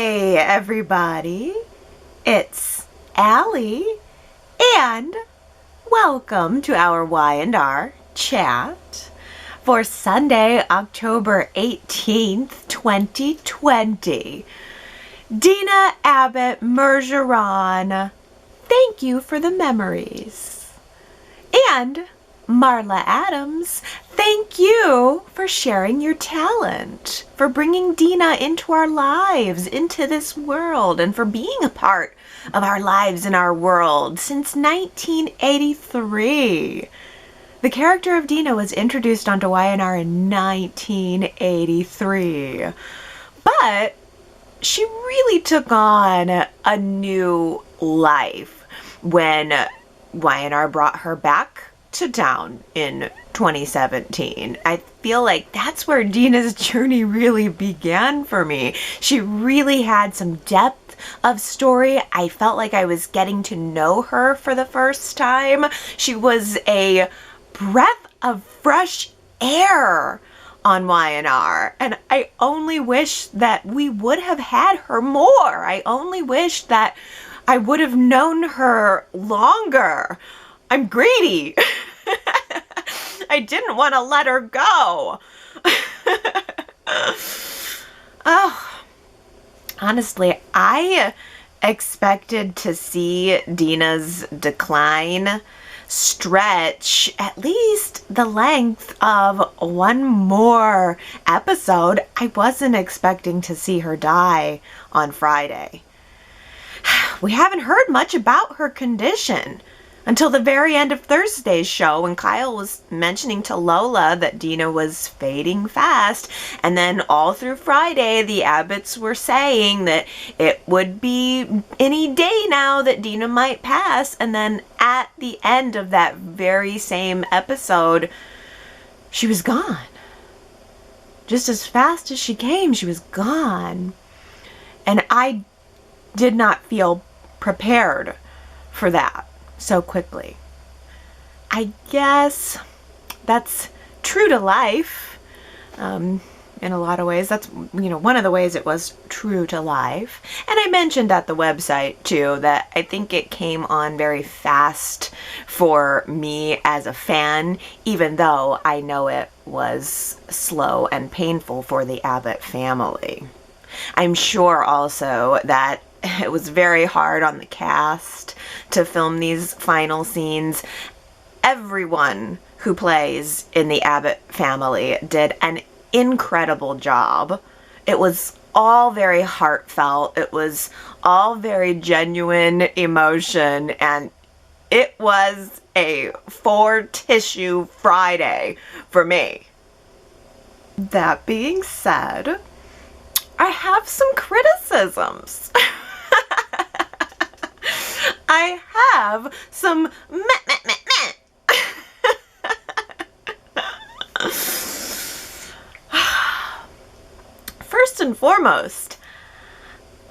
Hey everybody, it's Allie, and welcome to our Y&R Chat for Sunday, October 18th, 2020. Dina, Abbott, Mergeron, thank you for the memories. And Marla Adams, thank you for sharing your talent, for bringing Dina into our lives, into this world, and for being a part of our lives and our world since 1983. The character of Dina was introduced onto Y&R in 1983, but she really took on a new life when Y&R brought her back to town in 2017. I feel like that's where Dina's journey really began for me. She really had some depth of story. I felt like I was getting to know her for the first time. She was a breath of fresh air on Y&R, and I only wish that we would have had her more. I only wish that I would have known her longer. I'm greedy. I didn't want to let her go. Oh, honestly, I expected to see Dina's decline stretch at least the length of one more episode. I wasn't expecting to see her die on Friday. We haven't heard much about her condition until the very end of Thursday's show, when Kyle was mentioning to Lola that Dina was fading fast. And then all through Friday, the Abbotts were saying that it would be any day now that Dina might pass. And then at the end of that very same episode, she was gone. Just as fast as she came, she was gone. And I did not feel prepared for that so quickly. I guess that's true to life. In a lot of ways, that's, one of the ways it was true to life. And I mentioned at the website too that I think it came on very fast for me as a fan, even though I know it was slow and painful for the Abbott family. I'm sure also that it was very hard on the cast to film these final scenes. Everyone who plays in the Abbott family did an incredible job. It was all very heartfelt. It was all very genuine emotion, and it was a for-tissue Friday for me. That being said, I have some criticisms. I have some First and foremost,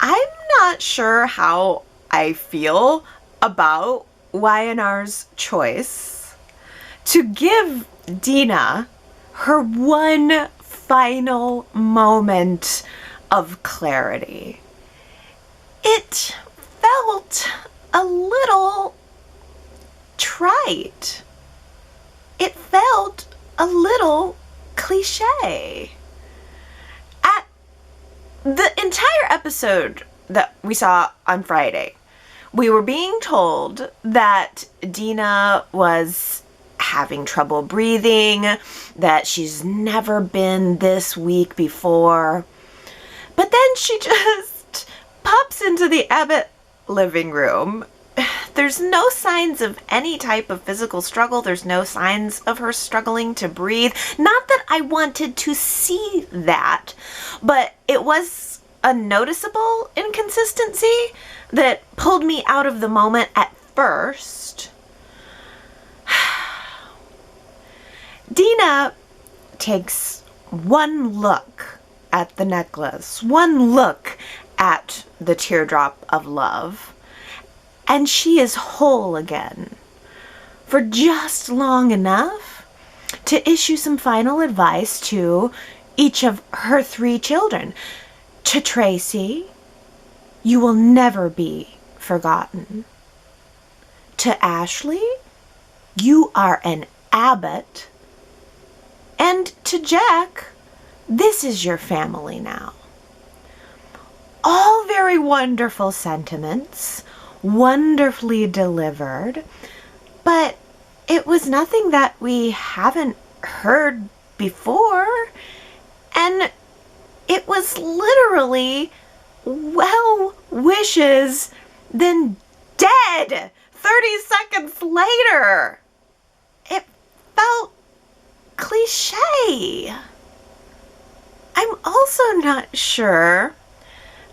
I'm not sure how I feel about Y&R's choice to give Dina her one final moment of clarity. It felt a little trite. It felt a little cliche. At the entire episode that we saw on Friday, we were being told that Dina was having trouble breathing, that she's never been this weak before. But then she just pops into the Abbott living room. There's no signs of any type of physical struggle. There's no signs of her struggling to breathe. Not that I wanted to see that, but it was a noticeable inconsistency that pulled me out of the moment at first. Dina takes one look at the necklace, one look at the teardrop of love, and she is whole again for just long enough to issue some final advice to each of her 3 children, to Tracy, you will never be forgotten. To Ashley, you are an Abbott. And to Jack, this is your family now. All very wonderful sentiments, wonderfully delivered, but it was nothing that we haven't heard before, and it was literally well wishes, then dead 30 seconds later. It felt cliche. I'm also not sure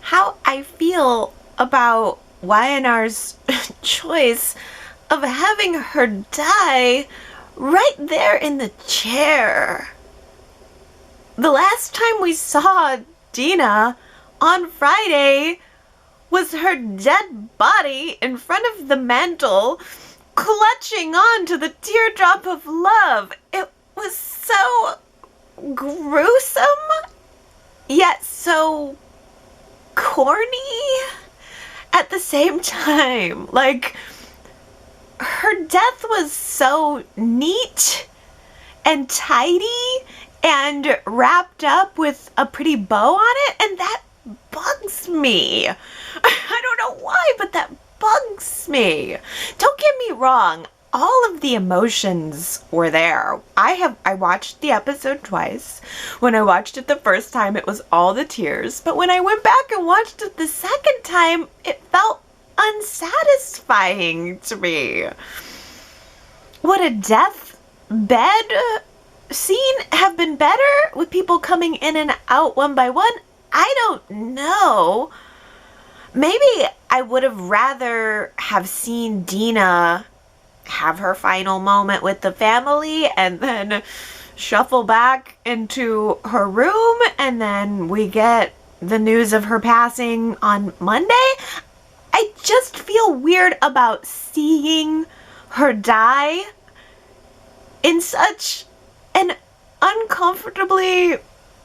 how I feel about Y&R's choice of having her die right there in the chair. The last time we saw Dina on Friday was her dead body in front of the mantle, clutching on to the teardrop of love. It was so gruesome, yet so corny at the same time. Like, her death was so neat and tidy and wrapped up with a pretty bow on it, and that bugs me. I don't know why, but that bugs me. Don't get me wrong, all of the emotions were there. I watched the episode twice. When I watched it the first time, it was all the tears, but when I went back and watched it the second time, it felt unsatisfying to me. Would a deathbed scene have been better with people coming in and out one by one? I don't know. Maybe I would have rather have seen Dina have her final moment with the family and then shuffle back into her room, and then we get the news of her passing on Monday. I just feel weird about seeing her die in such an uncomfortably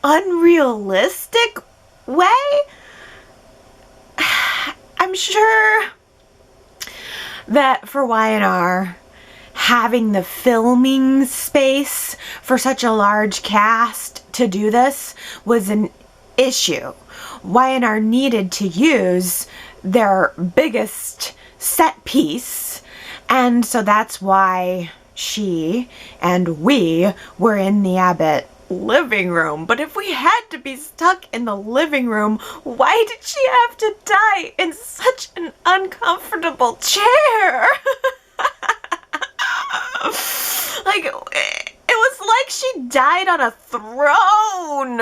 unrealistic way. I'm sure that for Y&R, having the filming space for such a large cast to do this was an issue. Y&R needed to use their biggest set piece, and so that's why she and we were in the Abbott living room. But if we had to be stuck in the living room, why did she have to die in such an uncomfortable chair? Like, it was like she died on a throne.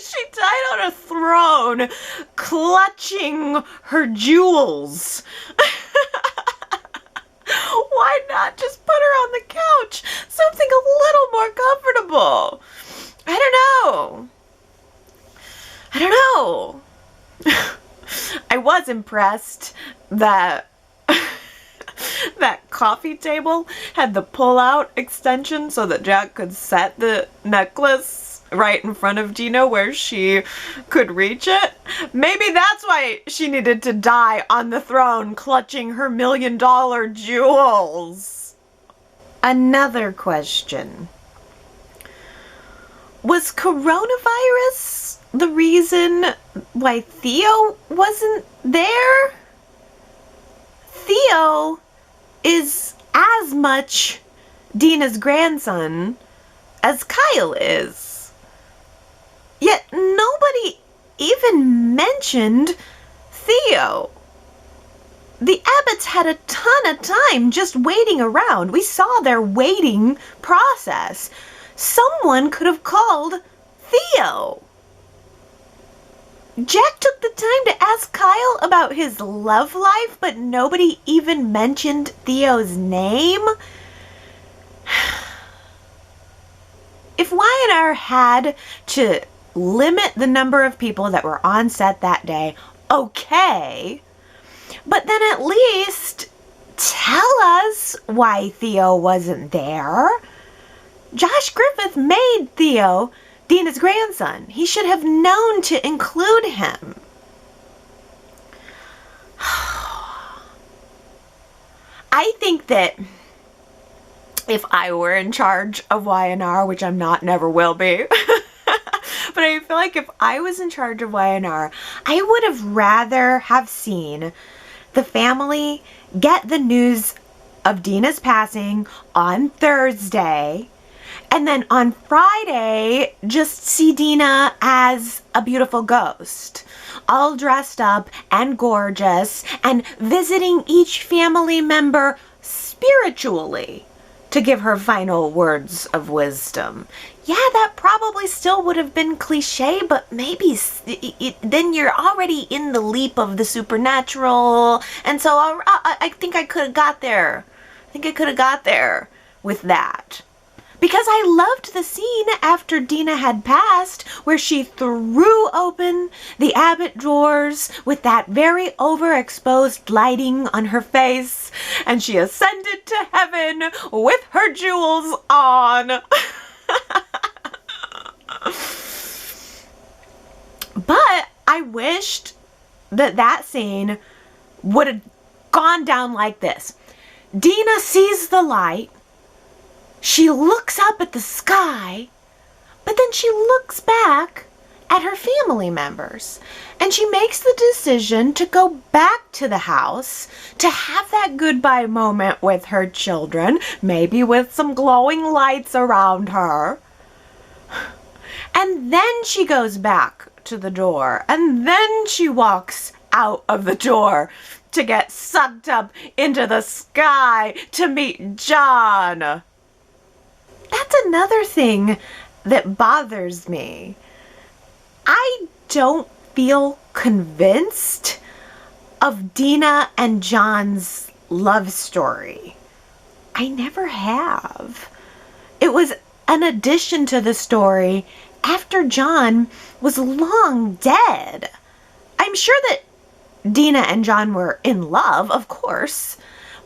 She died on a throne, clutching her jewels. Why not just put her on the couch? Something a little more comfortable. I don't know. I was impressed that that coffee table had the pull-out extension so that Jack could set the necklace right in front of Dina where she could reach it. Maybe that's why she needed to die on the throne clutching her $1 million jewels. Another question. Was coronavirus the reason why Theo wasn't there? Theo is as much Dina's grandson as Kyle is. Yet nobody even mentioned Theo. The Abbotts had a ton of time just waiting around. We saw their waiting process. Someone could have called Theo. Jack took the time to ask Kyle about his love life, but nobody even mentioned Theo's name. If Y&R had to limit the number of people that were on set that day, okay, but then at least tell us why Theo wasn't there. Josh Griffith made Theo Dina's grandson. He should have known to include him. I think that if I were in charge of Y&R, which I'm not, never will be, but I feel like if I was in charge of Y&R, I would have rather have seen the family get the news of Dina's passing on Thursday, and then on Friday, just see Dina as a beautiful ghost, all dressed up and gorgeous, and visiting each family member spiritually to give her final words of wisdom. Yeah, that probably still would have been cliche, but maybe then you're already in the leap of the supernatural, and so I think I could have got there. I think I could have got there with that. Because I loved the scene after Dina had passed where she threw open the Abbott drawers with that very overexposed lighting on her face, and she ascended to heaven with her jewels on. But I wished that scene would have gone down like this. Dina sees the light. She looks up at the sky, but then she looks back at her family members, and she makes the decision to go back to the house to have that goodbye moment with her children, maybe with some glowing lights around her. And then she goes back to the door, and then she walks out of the door to get sucked up into the sky to meet John. That's another thing that bothers me. I don't feel convinced of Dina and John's love story. I never have. It was an addition to the story after John was long dead. I'm sure that Dina and John were in love, of course.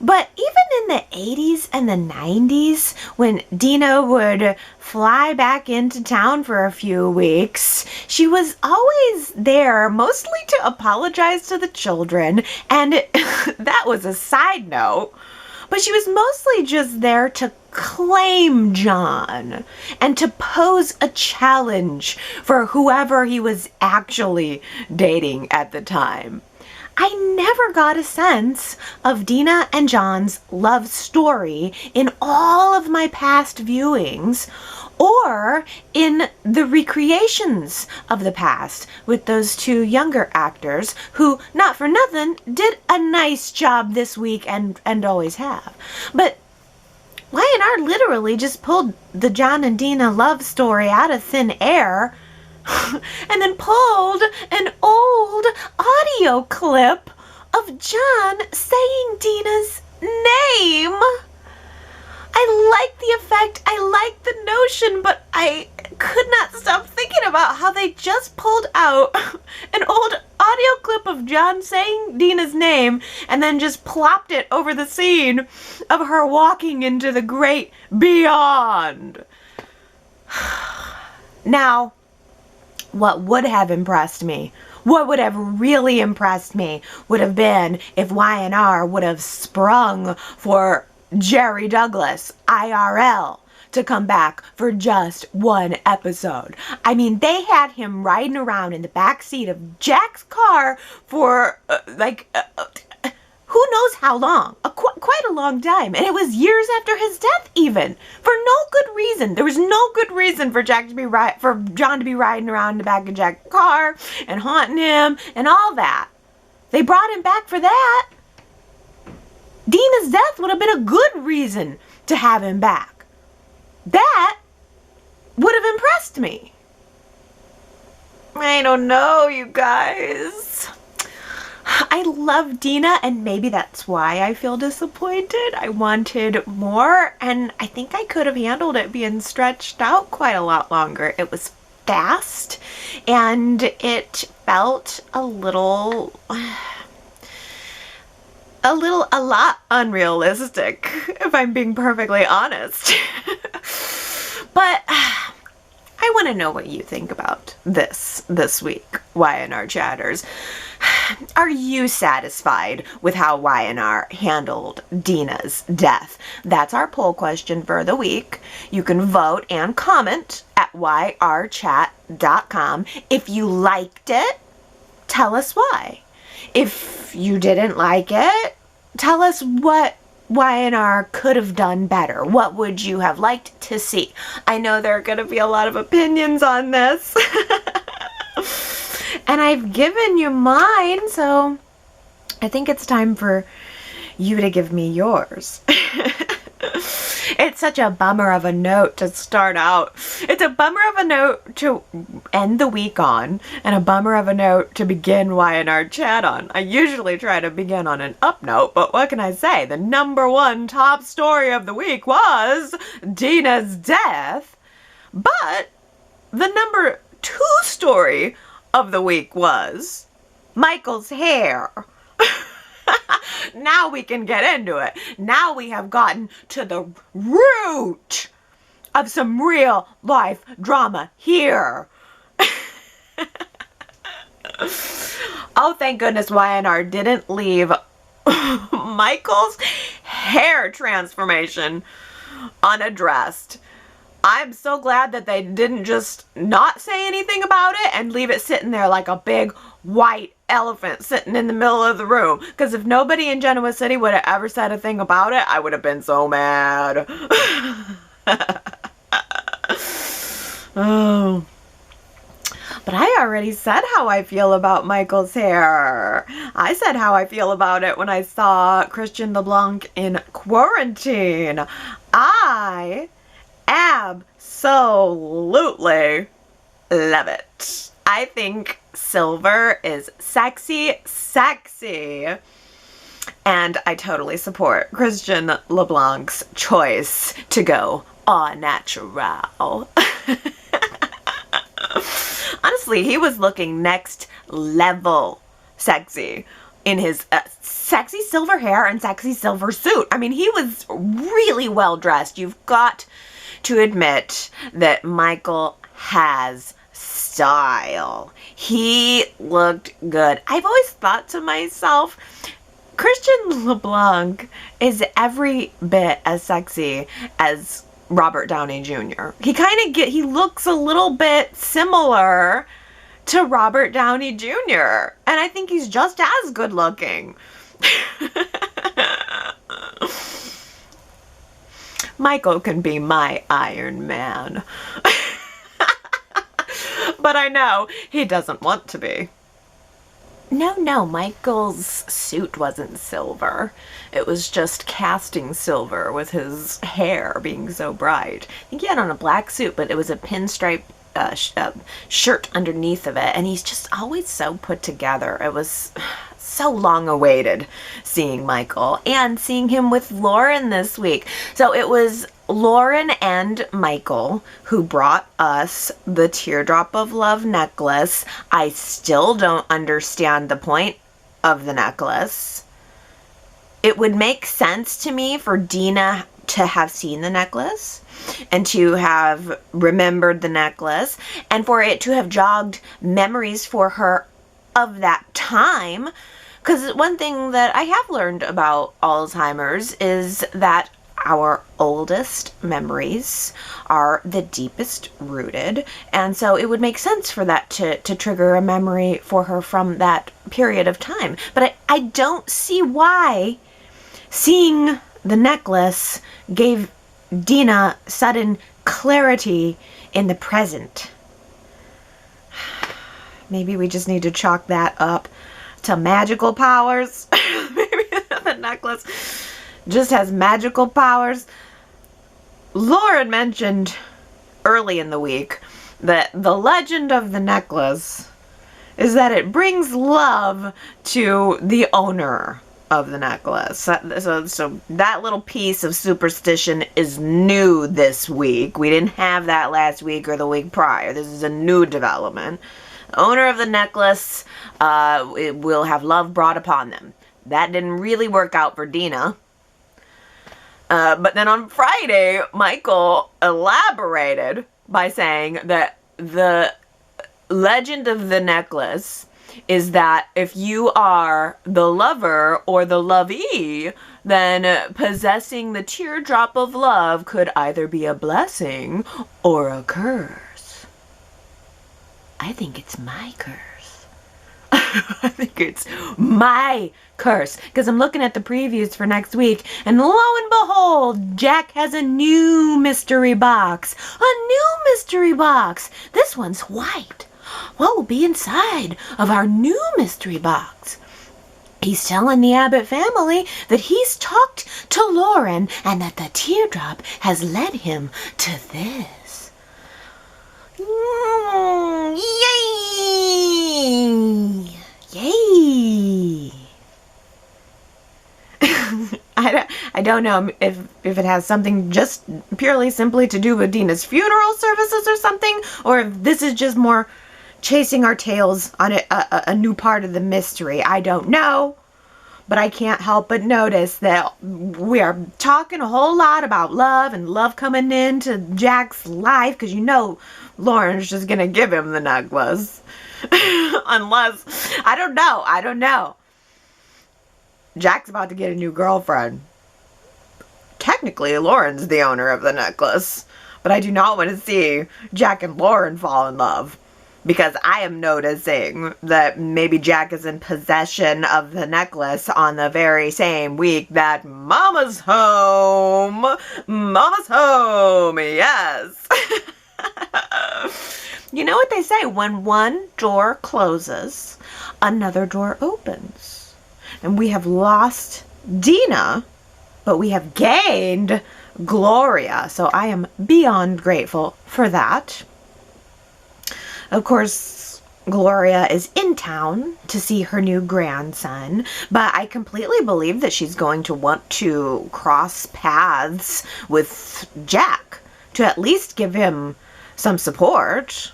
But even in the 80s and the 90s, when Dina would fly back into town for a few weeks, she was always there, mostly to apologize to the children, and that was a side note. But she was mostly just there to claim John and to pose a challenge for whoever he was actually dating at the time. I never got a sense of Dina and John's love story in all of my past viewings or in the recreations of the past with those two younger actors who, not for nothing, did a nice job this week and always have. But Y&R literally just pulled the John and Dina love story out of thin air and then pulled an old audio clip of John saying Dina's name. I like the effect, I like the notion, but I could not stop thinking about how they just pulled out an old audio clip of John saying Dina's name and then just plopped it over the scene of her walking into the great beyond. Now, what would have impressed me, what would have really impressed me, would have been if Y&R would have sprung for Jerry Douglas, IRL, to come back for just one episode. I mean, they had him riding around in the back seat of Jack's car for, who knows how long, quite a long time. And it was years after his death even, for no good reason. There was no good reason for John to be riding around in the back of Jack's car and haunting him and all that. They brought him back for that. Dina's death would have been a good reason to have him back. That would have impressed me. I don't know, you guys. I love Dina, and maybe that's why I feel disappointed. I wanted more, and I think I could have handled it being stretched out quite a lot longer. It was fast, and it felt a lot unrealistic, if I'm being perfectly honest. But I I want to know what you think about this week, Y&R Chatters. Are you satisfied with how Y&R handled Dina's death? That's our poll question for the week. You can vote and comment at yrchat.com. If you liked it, tell us why. If you didn't like it, tell us what Y&R could have done better. What would you have liked to see? I know there are going to be a lot of opinions on this. And I've given you mine, so I think it's time for you to give me yours. It's such a bummer of a note to start out. It's a bummer of a note to end the week on, and a bummer of a note to begin Y&R Chat on. I usually try to begin on an up note, but what can I say? The #1 top story of the week was Dina's death, but the #2 story of the week was Michael's hair. Now we can get into it. Now we have gotten to the root of some real life drama here. Oh, thank goodness Y&R didn't leave Michael's hair transformation unaddressed. I'm so glad that they didn't just not say anything about it and leave it sitting there like a big white elephant sitting in the middle of the room. Because if nobody in Genoa City would have ever said a thing about it, I would have been so mad. Oh. But I already said how I feel about Michael's hair. I said how I feel about it when I saw Christian LeBlanc in Quarantine. I absolutely love it. I think silver is sexy, and I totally support Christian LeBlanc's choice to go au natural. Honestly, he was looking next level sexy in his sexy silver hair and sexy silver suit. I mean, he was really well dressed. You've got to admit that Michael has style. He looked good. I've always thought to myself, Christian LeBlanc is every bit as sexy as Robert Downey Jr. He looks a little bit similar to Robert Downey Jr. And I think he's just as good looking. Michael can be my Iron Man. But I know he doesn't want to be. No, Michael's suit wasn't silver. It was just casting silver with his hair being so bright. I think he had on a black suit, but it was a pinstripe shirt underneath of it. And he's just always so put together. It was so long awaited seeing Michael and seeing him with Lauren this week. So it was Lauren and Michael who brought us the Teardrop of Love necklace. I still don't understand the point of the necklace. It would make sense to me for Dina to have seen the necklace and to have remembered the necklace and for it to have jogged memories for her of that time. Because one thing that I have learned about Alzheimer's is that our oldest memories are the deepest rooted, and so it would make sense for that to trigger a memory for her from that period of time. But I don't see why seeing the necklace gave Dina sudden clarity in the present. Maybe we just need to chalk that up to magical powers. Maybe the necklace just has magical powers. Lauren mentioned early in the week that the legend of the necklace is that it brings love to the owner of the necklace. So that little piece of superstition is new this week. We didn't have that last week or the week prior. This is a new development. The owner of the necklace it will have love brought upon them. That didn't really work out for Dina. But then on Friday, Michael elaborated by saying that the legend of the necklace is that if you are the lover or the lovee, then possessing the teardrop of love could either be a blessing or a curse. I think it's my curse. I think it's my curse, because I'm looking at the previews for next week, and lo and behold, Jack has a new mystery box. A new mystery box. This one's white. What will be inside of our new mystery box? He's telling the Abbott family that he's talked to Lauren and that the teardrop has led him to this. Yay! Yay! I don't know if it has something just purely simply to do with Dina's funeral services or something, or if this is just more chasing our tails on a new part of the mystery. I don't know, but I can't help but notice that we are talking a whole lot about love and love coming into Jack's life, because you know Lauren's just gonna give him the necklace. Unless, I don't know. Jack's about to get a new girlfriend. Technically, Lauren's the owner of the necklace, but I do not want to see Jack and Lauren fall in love, because I am noticing that maybe Jack is in possession of the necklace on the very same week that Mama's home. Mama's home, yes. You know what they say, when one door closes, another door opens. And we have lost Dina, but we have gained Gloria. So I am beyond grateful for that. Of course, Gloria is in town to see her new grandson, but I completely believe that she's going to want to cross paths with Jack to at least give him some support.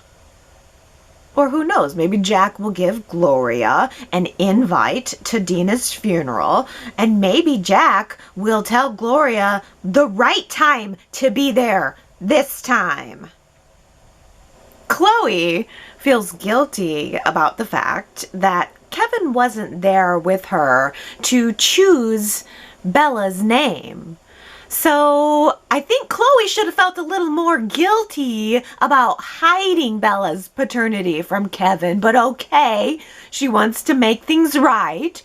Or who knows, maybe Jack will give Gloria an invite to Dina's funeral, and maybe Jack will tell Gloria the right time to be there this time. Chloe feels guilty about the fact that Kevin wasn't there with her to choose Bella's name. So I think Chloe should have felt a little more guilty about hiding Bella's paternity from Kevin, but okay, she wants to make things right.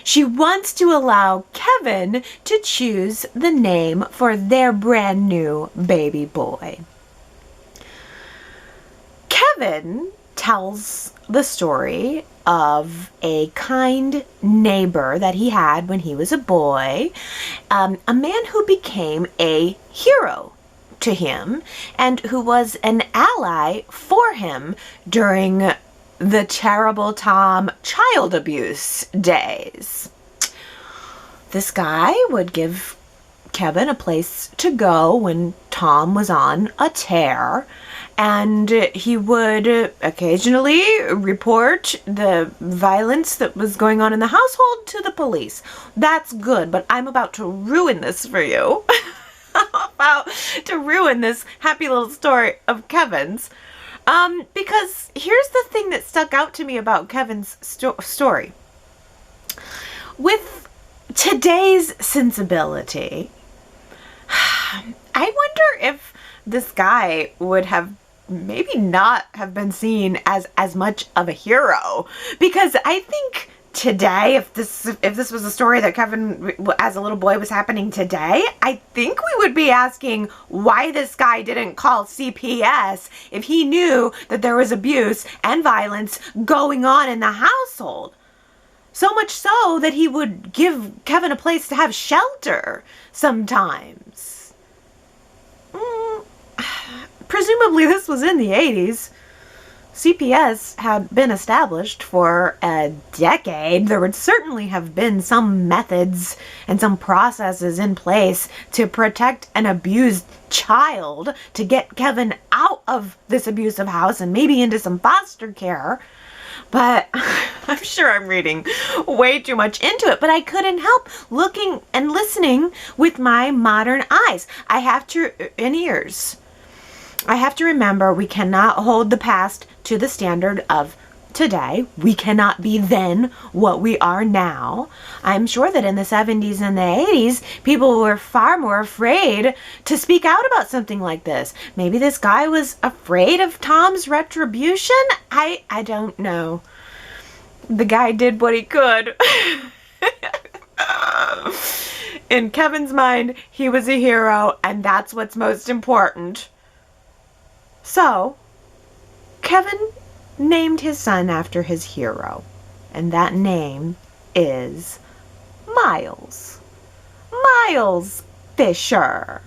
She wants to allow Kevin to choose the name for their brand new baby boy. Kevin tells the story of a kind neighbor that he had when he was a boy, a man who became a hero to him and who was an ally for him during the terrible Tom child abuse days. This guy would give Kevin a place to go when Tom was on a tear, and he would occasionally report the violence that was going on in the household to the police. That's good, but I'm about to ruin this for you. I'm about to ruin this happy little story of Kevin's. Because here's the thing that stuck out to me about Kevin's story. With today's sensibility, I wonder if this guy would have maybe not have been seen as much of a hero, because I think today, if this was a story that Kevin as a little boy was happening today, I think we would be asking why this guy didn't call CPS if he knew that there was abuse and violence going on in the household. So much so that he would give Kevin a place to have shelter sometimes. Presumably this was in the 80s. CPS had been established for a decade. There would certainly have been some methods and some processes in place to protect an abused child, to get Kevin out of this abusive house and maybe into some foster care. But I'm sure I'm reading way too much into it, but I couldn't help looking and listening with my modern eyes. I have and ears. I have to remember we cannot hold the past to the standard of today. We cannot be then what we are now. I'm sure that in the 70s and the 80s, people were far more afraid to speak out about something like this. Maybe this guy was afraid of Tom's retribution? I don't know. The guy did what he could. In Kevin's mind, he was a hero, and that's what's most important. So, Kevin named his son after his hero, and that name is Miles. Miles Fisher.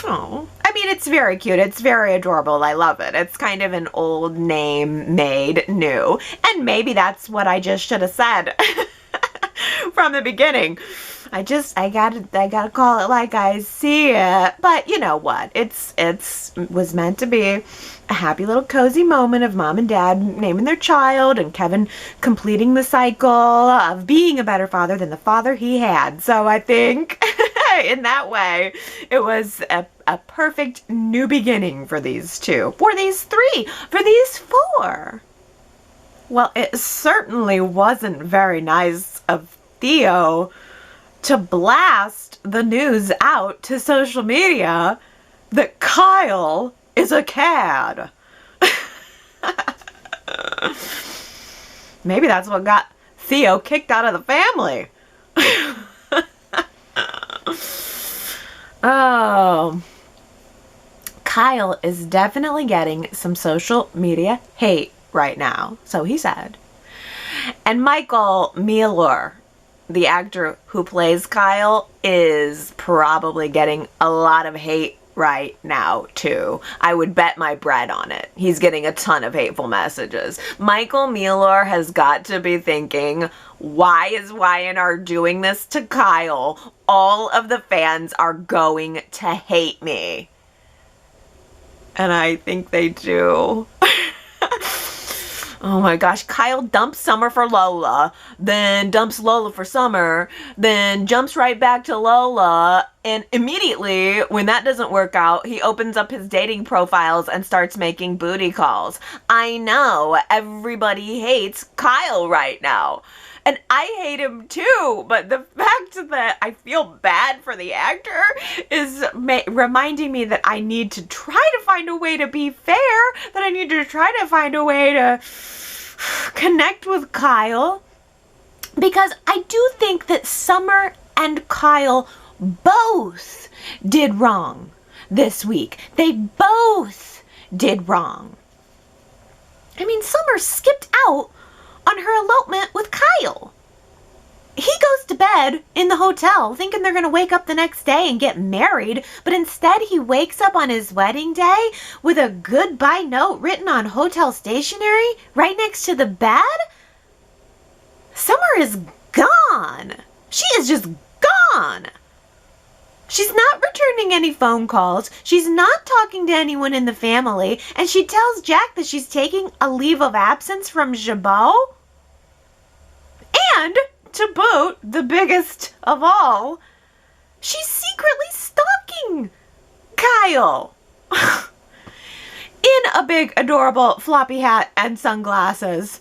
Oh, I mean, it's very cute. It's very adorable. I love it. It's kind of an old name made new, and maybe that's what I just should have said from the beginning. I gotta call it like I see it. But you know what? It was meant to be a happy little cozy moment of mom and dad naming their child and Kevin completing the cycle of being a better father than the father he had. So I think in that way, it was a perfect new beginning for these two, for these three, for these four. Well, it certainly wasn't very nice of Theo to blast the news out to social media that Kyle is a cad. Maybe that's what got Theo kicked out of the family. Oh, Kyle is definitely getting some social media hate right now, so he said. And Michael Mueller, the actor who plays Kyle, is probably getting a lot of hate right now, too. I would bet my bread on it. He's getting a ton of hateful messages. Michael Mueller has got to be thinking, why is Y&R doing this to Kyle? All of the fans are going to hate me. And I think they do. Oh my gosh, Kyle dumps Summer for Lola, then dumps Lola for Summer, then jumps right back to Lola, and immediately, when that doesn't work out, he opens up his dating profiles and starts making booty calls. I know, everybody hates Kyle right now. And I hate him too, but the fact that I feel bad for the actor is reminding me that I need to try to find a way to be fair, that I need to try to find a way to connect with Kyle, because I do think that Summer and Kyle both did wrong this week. They both did wrong. I mean, Summer skipped out on her elopement with Kyle. He goes to bed in the hotel thinking they're going to wake up the next day and get married, but instead he wakes up on his wedding day with a goodbye note written on hotel stationery right next to the bed. Summer is gone. She is just gone. She's not returning any phone calls. She's not talking to anyone in the family, and she tells Jack that she's taking a leave of absence from Jabot. And, to boot, the biggest of all, she's secretly stalking Kyle. In a big, adorable floppy hat and sunglasses.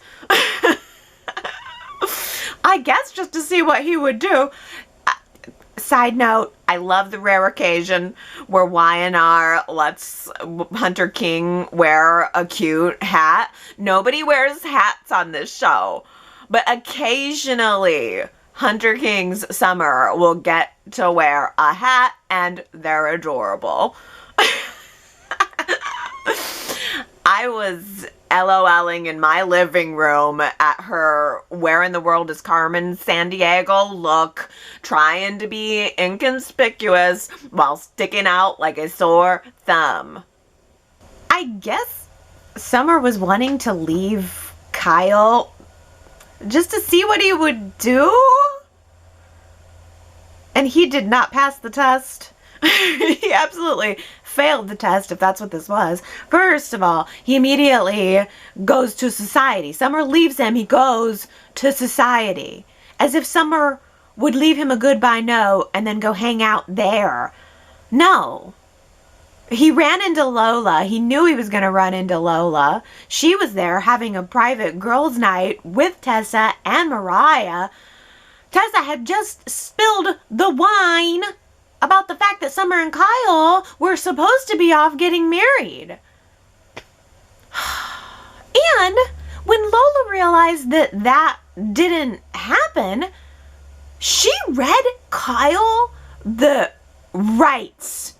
I guess just to see what he would do. Side note, I love the rare occasion where Y&R lets Hunter King wear a cute hat. Nobody wears hats on this show. But occasionally, Hunter King's Summer will get to wear a hat, and they're adorable. I was LOLing in my living room at her Where in the World is Carmen San Diego look, trying to be inconspicuous while sticking out like a sore thumb. I guess Summer was wanting to leave Kyle just to see what he would do. And he did not pass the test. He absolutely failed the test, if that's what this was. First of all, he immediately goes to society. Summer leaves him, he goes to society. As if Summer would leave him a goodbye note and then go hang out there. No. He ran into Lola. He knew he was going to run into Lola. She was there having a private girls' night with Tessa and Mariah. Tessa had just spilled the wine about the fact that Summer and Kyle were supposed to be off getting married. And when Lola realized that that didn't happen, she read Kyle the rights.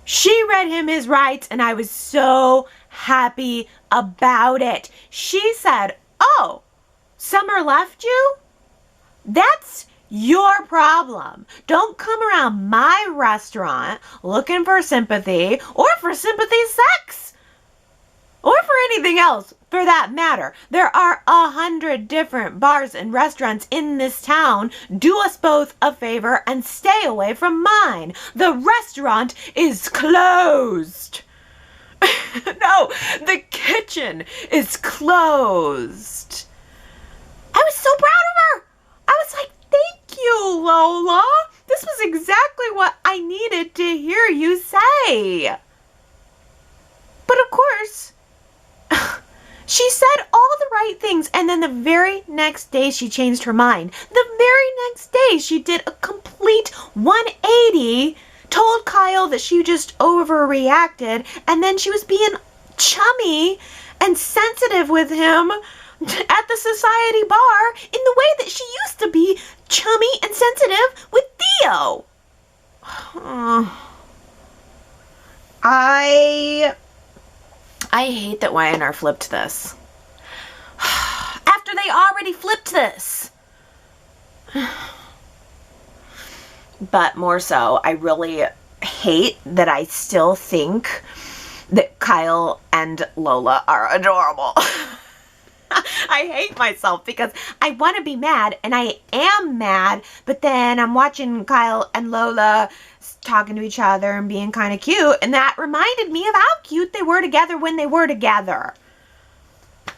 She read him his rights, and I was so happy about it. She said, "Oh, Summer left you? That's your problem. Don't come around my restaurant looking for sympathy or for sympathy sex or for anything else for that matter. There are 100 different bars and restaurants in this town. Do us both a favor and stay away from mine. The restaurant is closed." No, the kitchen is closed. I was so proud of her. I was like, "Thank you, Lola. This was exactly what I needed to hear you say." But of course, she said all the right things, and then the very next day she changed her mind. The very next day she did a complete 180, told Kyle that she just overreacted, and then she was being chummy and sensitive with him at the society bar in the way that she used to be chummy and sensitive with Theo. I hate that Y&R flipped this. After they already flipped this. But more so, I really hate that I still think that Kyle and Lola are adorable. I hate myself because I want to be mad, and I am mad, but then I'm watching Kyle and Lola talking to each other and being kind of cute, and that reminded me of how cute they were together when they were together.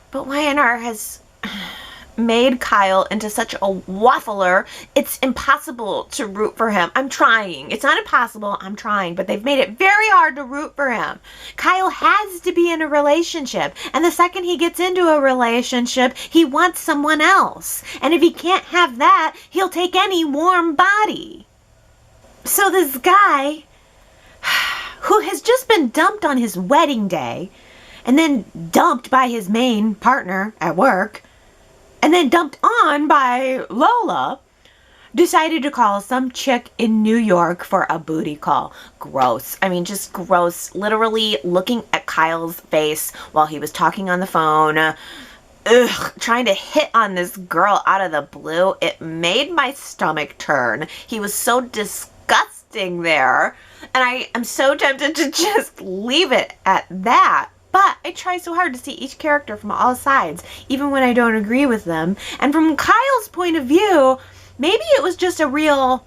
But Y&R has made Kyle into such a waffler, it's impossible to root for him. I'm trying. It's not impossible. I'm trying, but they've made it very hard to root for him. Kyle has to be in a relationship, and the second he gets into a relationship, he wants someone else. And if he can't have that, he'll take any warm body. So this guy, who has just been dumped on his wedding day, and then dumped by his main partner at work, and then dumped on by Lola, decided to call some chick in New York for a booty call. Gross. I mean, just gross. Literally looking at Kyle's face while he was talking on the phone. Ugh, trying to hit on this girl out of the blue. It made my stomach turn. He was so disgusting there. And I am so tempted to just leave it at that. But I try so hard to see each character from all sides, even when I don't agree with them. And from Kyle's point of view, maybe it was just a real,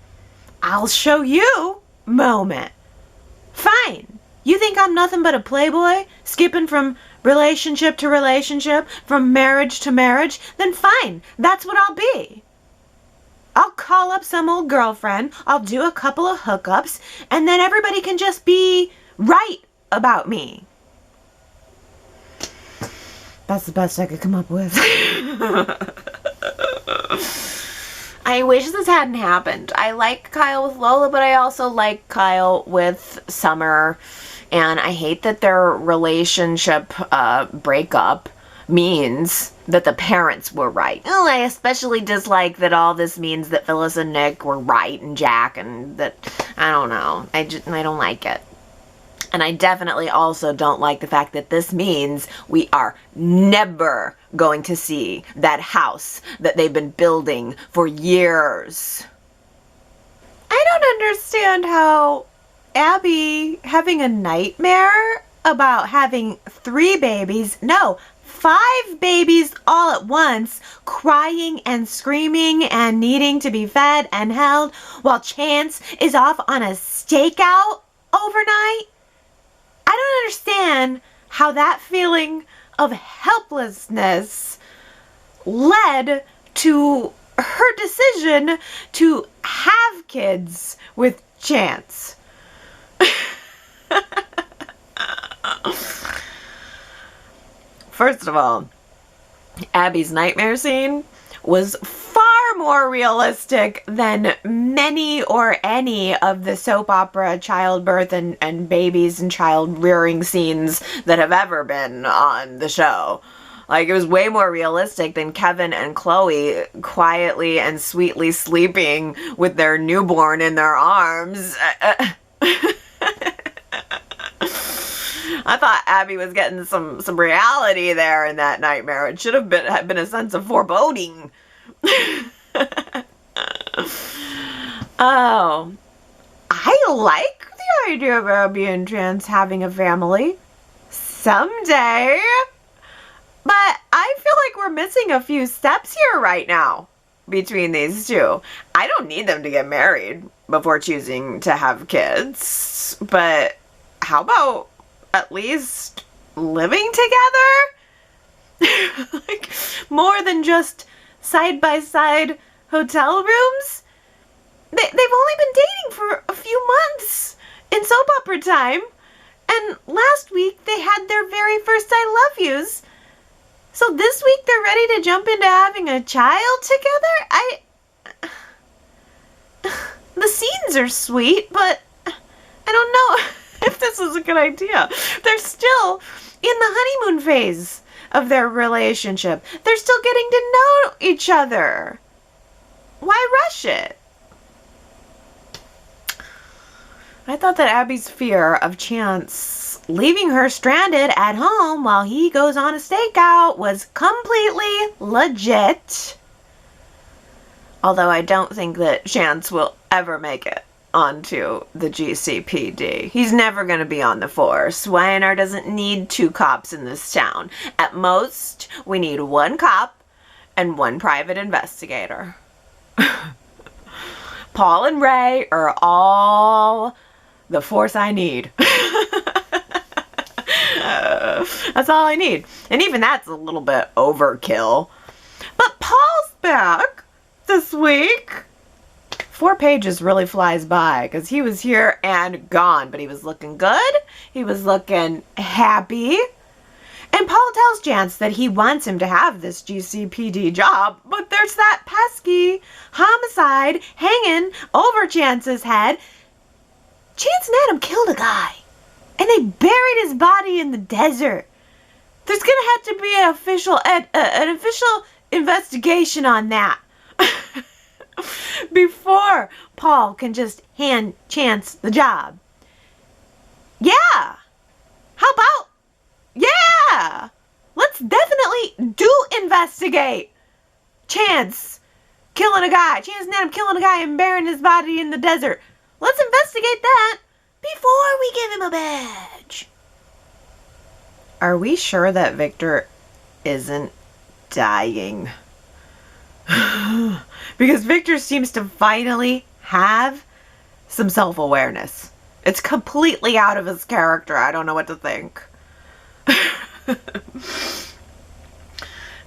"I'll show you" moment. Fine. You think I'm nothing but a playboy, skipping from relationship to relationship, from marriage to marriage? Then fine. That's what I'll be. I'll call up some old girlfriend, I'll do a couple of hookups, and then everybody can just be right about me. That's the best I could come up with. I wish this hadn't happened. I like Kyle with Lola, but I also like Kyle with Summer. And I hate that their relationship breakup means that the parents were right. Oh, I especially dislike that all this means that Phyllis and Nick were right and Jack, and that, I don't know. I don't like it. And I definitely also don't like the fact that this means we are never going to see that house that they've been building for years. I don't understand how Abby having a nightmare about having 3 babies, no, 5 babies all at once, crying and screaming and needing to be fed and held, while Chance is off on a stakeout overnight. I don't understand how that feeling of helplessness led to her decision to have kids with Chance. First of all, Abby's nightmare scene was far more realistic than many or any of the soap opera childbirth and babies and child rearing scenes that have ever been on the show. Like, it was way more realistic than Kevin and Chloe quietly and sweetly sleeping with their newborn in their arms. I thought Abby was getting some reality there in that nightmare. It should have been a sense of foreboding. Oh, I like the idea of Abby and Chance having a family someday, but I feel like we're missing a few steps here right now between these two. I don't need them to get married before choosing to have kids, but how about at least living together? Like, more than just side-by-side hotel rooms? They've only been dating for a few months in soap opera time, and last week they had their very first I love yous. So this week they're ready to jump into having a child together? The scenes are sweet, but I don't know if this is a good idea. They're still in the honeymoon phase of their relationship. They're still getting to know each other. Why rush it? I thought that Abby's fear of Chance leaving her stranded at home while he goes on a stakeout was completely legit. Although I don't think that Chance will ever make it onto the GCPD. He's never going to be on the force. Y&R doesn't need 2 cops in this town. At most, we need 1 cop and 1 private investigator. Paul and Ray are all the force I need. That's all I need. And even that's a little bit overkill. But Paul's back this week. 4 pages really flies by because he was here and gone, but he was looking good. He was looking happy. And Paul tells Chance that he wants him to have this GCPD job, but there's that pesky homicide hanging over Chance's head. Chance and Adam killed a guy, and they buried his body in the desert. There's gonna have to be an official investigation on that before Paul can just hand Chance the job. Yeah. How about? Yeah. Let's definitely investigate Chance killing a guy. Chance and Adam killing a guy and burying his body in the desert. Let's investigate that before we give him a badge. Are we sure that Victor isn't dying? Because Victor seems to finally have some self-awareness. It's completely out of his character. I don't know what to think.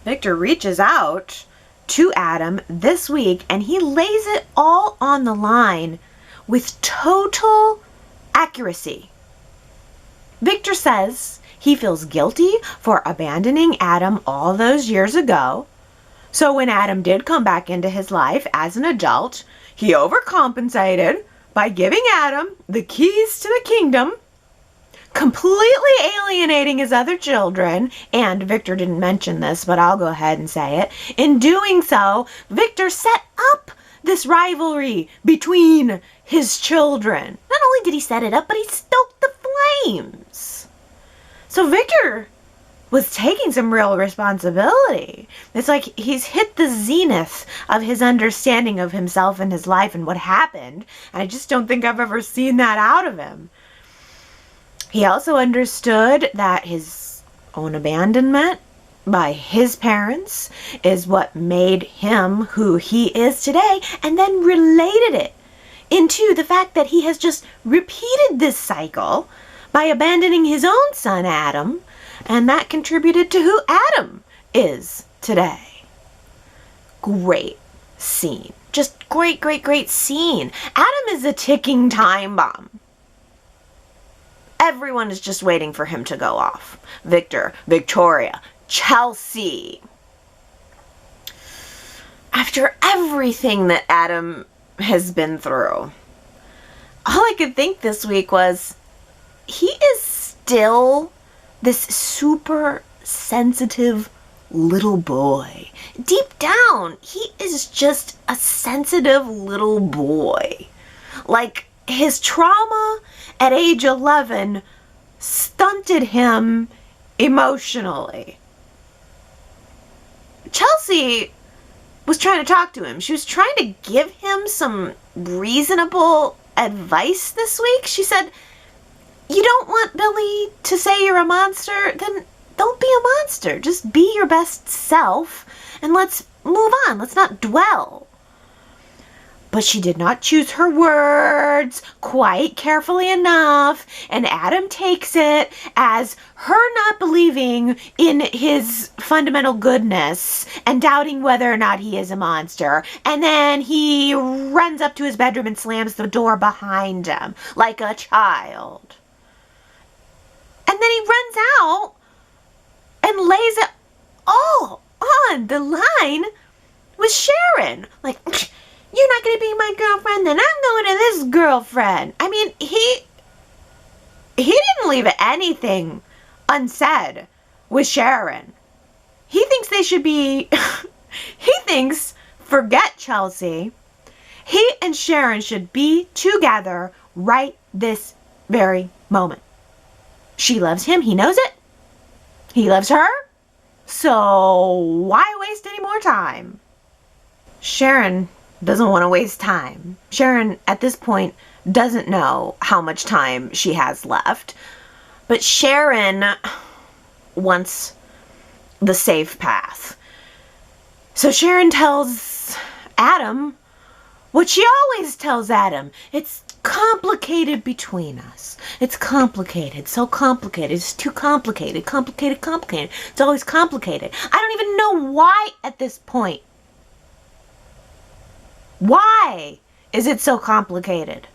Victor reaches out to Adam this week and he lays it all on the line with total accuracy. Victor says he feels guilty for abandoning Adam all those years ago. So when Adam did come back into his life as an adult, he overcompensated by giving Adam the keys to the kingdom, completely alienating his other children, and Victor didn't mention this, but I'll go ahead and say it. In doing so, Victor set up this rivalry between his children. Not only did he set it up, but he stoked the flames. So Victor was taking some real responsibility. It's like he's hit the zenith of his understanding of himself and his life and what happened. And I just don't think I've ever seen that out of him. He also understood that his own abandonment by his parents is what made him who he is today, and then related it into the fact that he has just repeated this cycle by abandoning his own son, Adam, and that contributed to who Adam is today. Great scene. Just great, great, great scene. Adam is a ticking time bomb. Everyone is just waiting for him to go off. Victor, Victoria, Chelsea. After everything that Adam has been through, all I could think this week was, he is still this super sensitive little boy. Deep down, he is just a sensitive little boy. Like, his trauma at age 11 stunted him emotionally. Chelsea was trying to talk to him. She was trying to give him some reasonable advice this week. She said, you don't want Billy to say you're a monster? Then don't be a monster. Just be your best self and let's move on. Let's not dwell. But she did not choose her words quite carefully enough, and Adam takes it as her not believing in his fundamental goodness and doubting whether or not he is a monster. And then he runs up to his bedroom and slams the door behind him like a child. And then he runs out and lays it all on the line with Sharon. Like, you're not going to be my girlfriend, then I'm going to this girlfriend. I mean, he didn't leave anything unsaid with Sharon. He thinks they should be, he thinks, forget Chelsea. He and Sharon should be together right this very moment. She loves him. He knows it. He loves her. So why waste any more time? Sharon doesn't want to waste time. Sharon, at this point, doesn't know how much time she has left. But Sharon wants the safe path. So Sharon tells Adam what she always tells Adam. It's complicated between us. It's complicated. So complicated. It's too complicated. Complicated. It's always complicated. I don't even know why at this point. Why is it so complicated?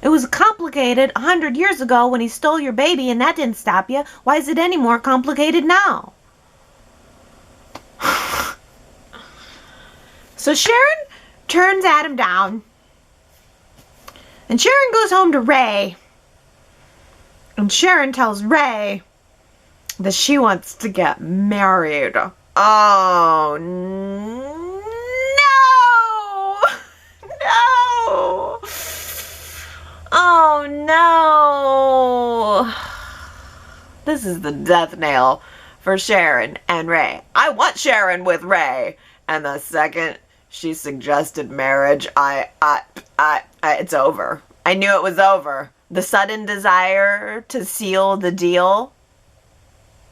It was complicated 100 years ago when he stole your baby and that didn't stop you. Why is it any more complicated now? So Sharon turns Adam down. And Sharon goes home to Ray. And Sharon tells Ray that she wants to get married. Oh, no! Oh, no! This is the death nail for Sharon and Ray. I want Sharon with Ray. And the second she suggested marriage, it's over. I knew it was over. The sudden desire to seal the deal.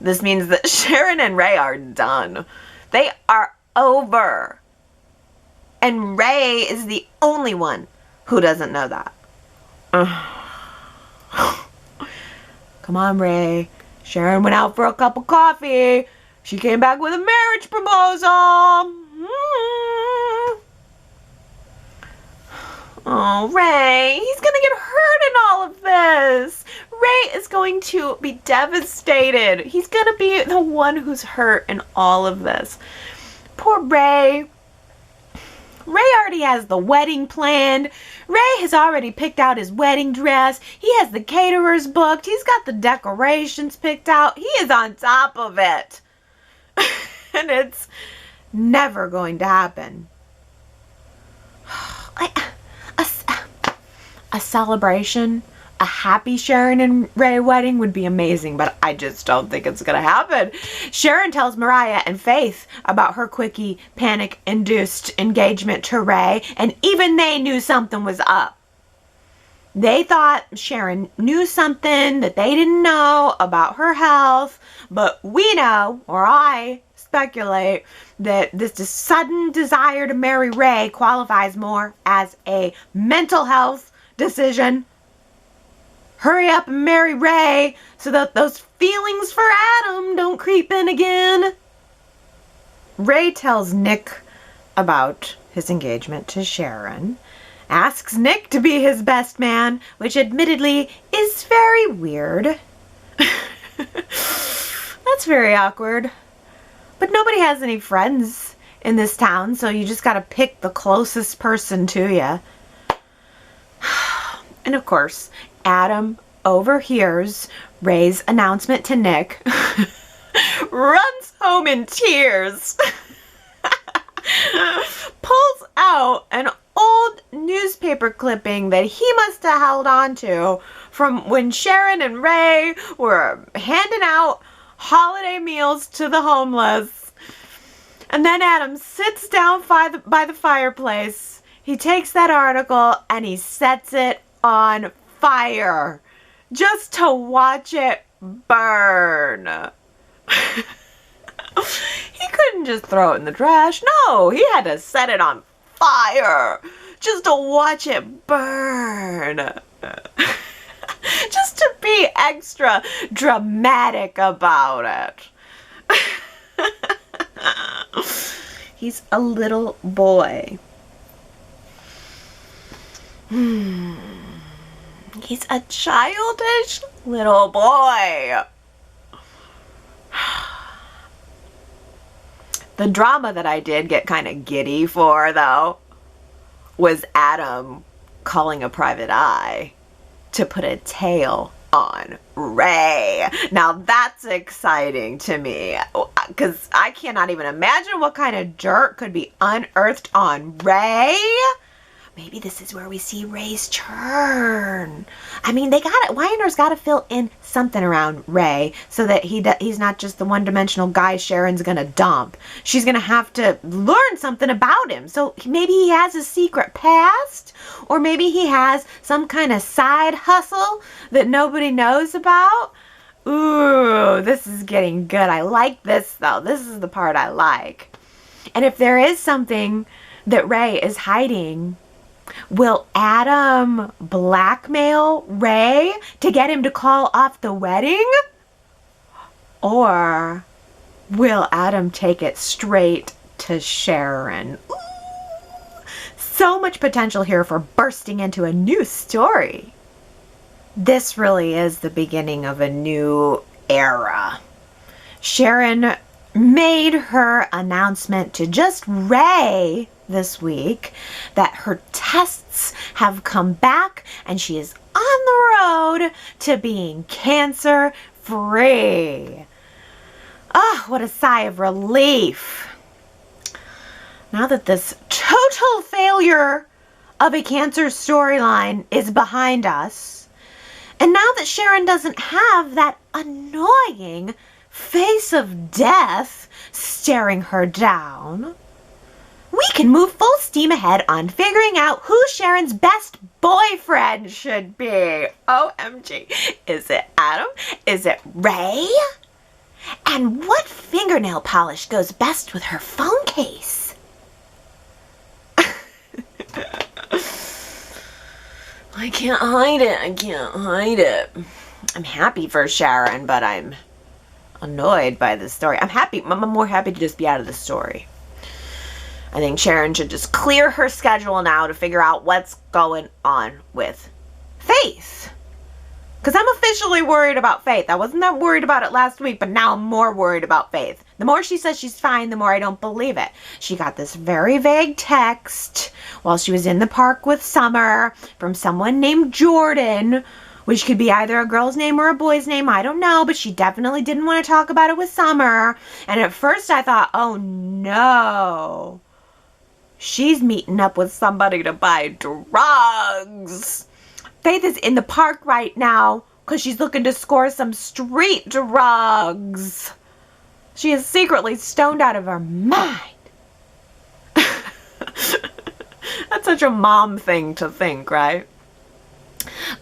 This means that Sharon and Ray are done. They are over. And Ray is the only one who doesn't know that. Come on, Ray. Sharon went out for a cup of coffee. She came back with a marriage proposal. Oh, Ray, he's gonna get hurt in all of this. Ray is going to be devastated. He's gonna be the one who's hurt in all of this. Poor Ray. Ray already has the wedding planned. Ray has already picked out his wedding dress. He has the caterers booked. He's got the decorations picked out. He is on top of it. And it's never going to happen. A celebration, a happy Sharon and Ray wedding would be amazing, but I just don't think it's gonna happen. Sharon tells Mariah and Faith about her quickie, panic-induced engagement to Ray, and even they knew something was up. They thought Sharon knew something that they didn't know about her health, but we know, or I speculate, that this sudden desire to marry Ray qualifies more as a mental health decision. Hurry up and marry Ray so that those feelings for Adam don't creep in again. Ray tells Nick about his engagement to Sharon, asks Nick to be his best man, which admittedly is very weird. That's very awkward. But nobody has any friends in this town, so you just gotta pick the closest person to you. And of course, Adam overhears Ray's announcement to Nick, runs home in tears, pulls out an old newspaper clipping that he must have held on to from when Sharon and Ray were handing out holiday meals to the homeless. And then Adam sits down by the fireplace. He takes that article and he sets it on fire just to watch it burn. He couldn't just throw it in the trash. No, he had to set it on fire just to watch it burn. Just to be extra dramatic about it. He's a little boy. He's a childish little boy. The drama that I did get kind of giddy for, though, was Adam calling a private eye to put a tail on Ray. Now that's exciting to me, because I cannot even imagine what kind of dirt could be unearthed on Ray. Maybe this is where we see Ray's turn. I mean, Y&R's got to fill in something around Ray so that he's not just the one-dimensional guy Sharon's going to dump. She's going to have to learn something about him. So maybe he has a secret past, or maybe he has some kind of side hustle that nobody knows about. Ooh, this is getting good. I like this, though. This is the part I like. And if there is something that Ray is hiding, will Adam blackmail Ray to get him to call off the wedding? Or will Adam take it straight to Sharon? Ooh, so much potential here for bursting into a new story. This really is the beginning of a new era. Sharon made her announcement to just Ray this week that her tests have come back and she is on the road to being cancer free. Oh, what a sigh of relief. Now that this total failure of a cancer storyline is behind us, and now that Sharon doesn't have that annoying face of death staring her down, we can move full steam ahead on figuring out who Sharon's best boyfriend should be. OMG. Is it Adam? Is it Ray? And what fingernail polish goes best with her phone case? I can't hide it. I can't hide it. I'm happy for Sharon, but I'm annoyed by this story. I'm more happy to just be out of the story. I think Sharon should just clear her schedule now to figure out what's going on with Faith. Because I'm officially worried about Faith. I wasn't that worried about it last week, but now I'm more worried about Faith. The more she says she's fine, the more I don't believe it. She got this very vague text while she was in the park with Summer from someone named Jordan, which could be either a girl's name or a boy's name. I don't know, but she definitely didn't want to talk about it with Summer. And at first I thought, oh no, she's meeting up with somebody to buy drugs. Faith is in the park right now because she's looking to score some street drugs. She is secretly stoned out of her mind. That's such a mom thing to think, right?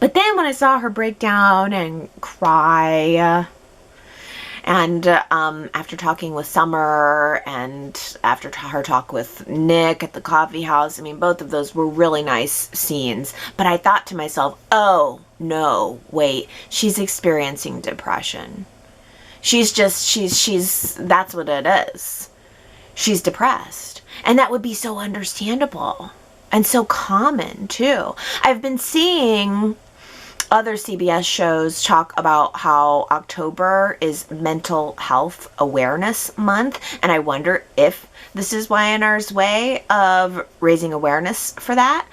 But then when I saw her break down and cry, and after talking with Summer and after her talk with Nick at the coffee house, I mean, both of those were really nice scenes. But I thought to myself, oh, no, wait, she's experiencing depression. That's what it is. She's depressed. And that would be so understandable and so common, too. I've been seeing other CBS shows talk about how October is Mental Health Awareness Month, and I wonder if this is Y&R's way of raising awareness for that.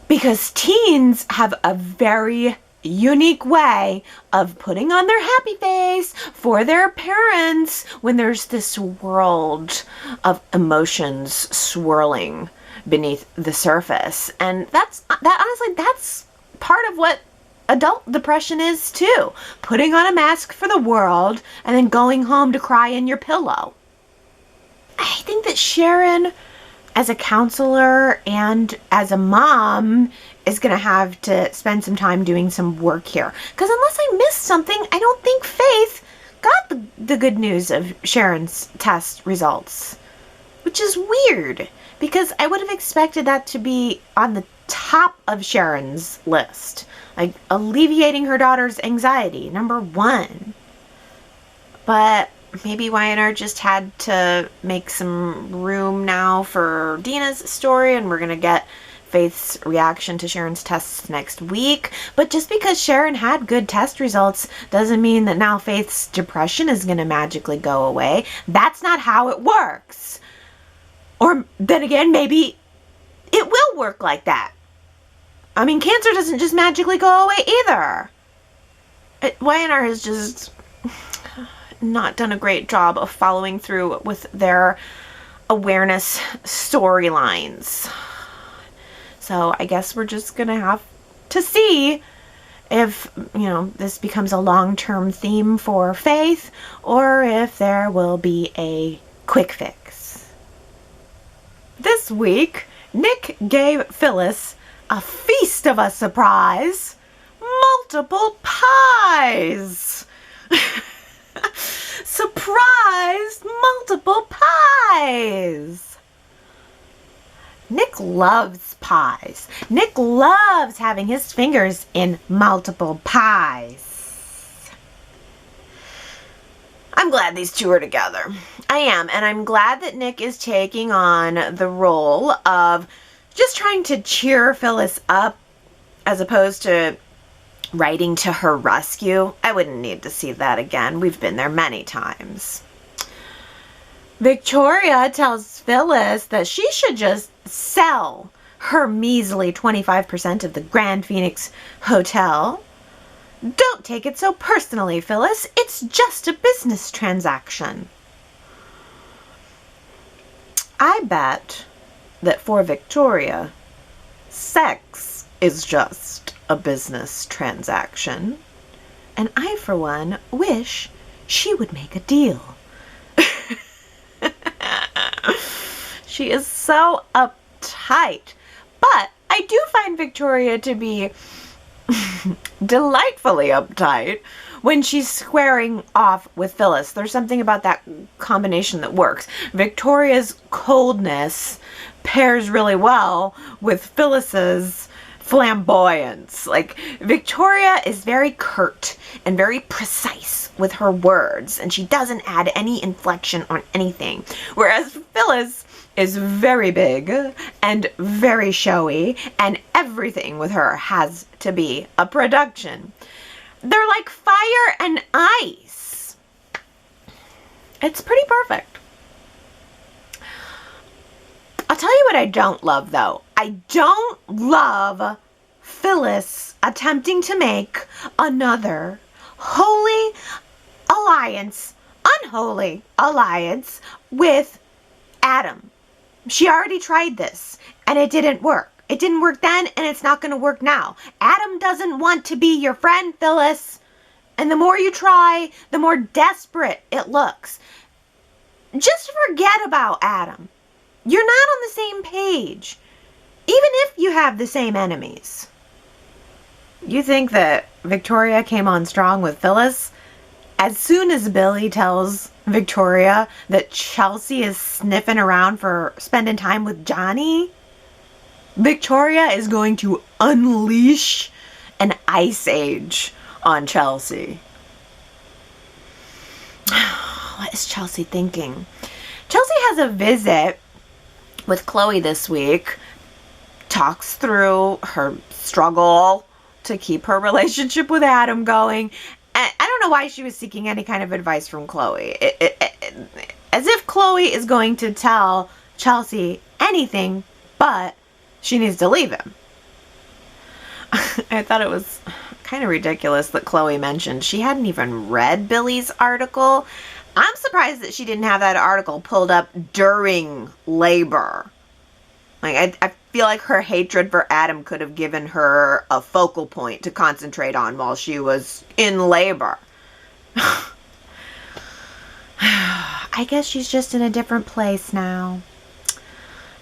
Because teens have a very unique way of putting on their happy face for their parents when there's this world of emotions swirling beneath the surface. And that's part of what adult depression is too. Putting on a mask for the world and then going home to cry in your pillow. I think that Sharon, as a counselor and as a mom, is going to have to spend some time doing some work here. Because unless I missed something, I don't think Faith got the good news of Sharon's test results. Which is weird, because I would have expected that to be on the top of Sharon's list. Like, alleviating her daughter's anxiety, number 1. But maybe Y&R just had to make some room now for Dina's story, and we're going to get Faith's reaction to Sharon's tests next week. But just because Sharon had good test results doesn't mean that now Faith's depression is going to magically go away. That's not how it works. Or then again, maybe it will work like that. I mean, cancer doesn't just magically go away either. Y&R has just not done a great job of following through with their awareness storylines. So I guess we're just going to have to see if, this becomes a long-term theme for Faith, or if there will be a quick fix. This week, Nick gave Phyllis a feast of a surprise. Multiple pies. Surprise! Multiple pies! Nick loves pies. Nick loves having his fingers in multiple pies. I'm glad these two are together. I am, and I'm glad that Nick is taking on the role of just trying to cheer Phyllis up as opposed to riding to her rescue. I wouldn't need to see that again. We've been there many times. Victoria tells Phyllis that she should just sell her measly 25% of the Grand Phoenix Hotel. Don't take it so personally, Phyllis. It's just a business transaction. I bet that for Victoria, sex is just a business transaction. And I, for one, wish she would make a deal. She is so uptight. But I do find Victoria to be delightfully uptight when she's squaring off with Phyllis. There's something about that combination that works. Victoria's coldness pairs really well with Phyllis's flamboyance. Like, Victoria is very curt and very precise with her words, and she doesn't add any inflection on anything. Whereas Phyllis is very big and very showy, and everything with her has to be a production. They're like fire and ice. It's pretty perfect. I'll tell you what I don't love, though. I don't love Phyllis attempting to make another unholy alliance with Adam. She already tried this, and it didn't work. It didn't work then, and it's not going to work now. Adam doesn't want to be your friend, Phyllis. And the more you try, the more desperate it looks. Just forget about Adam. You're not on the same page, even if you have the same enemies. You think that Victoria came on strong with Phyllis? As soon as Billy tells Victoria that Chelsea is sniffing around for spending time with Johnny, Victoria is going to unleash an ice age on Chelsea. What is Chelsea thinking? Chelsea has a visit with Chloe this week, talks through her struggle to keep her relationship with Adam going. And I don't know why she was seeking any kind of advice from Chloe. As if Chloe is going to tell Chelsea anything, but she needs to leave him. I thought it was kind of ridiculous that Chloe mentioned she hadn't even read Billy's article. I'm surprised that she didn't have that article pulled up during labor. Like, I feel like her hatred for Adam could have given her a focal point to concentrate on while she was in labor. I guess she's just in a different place now.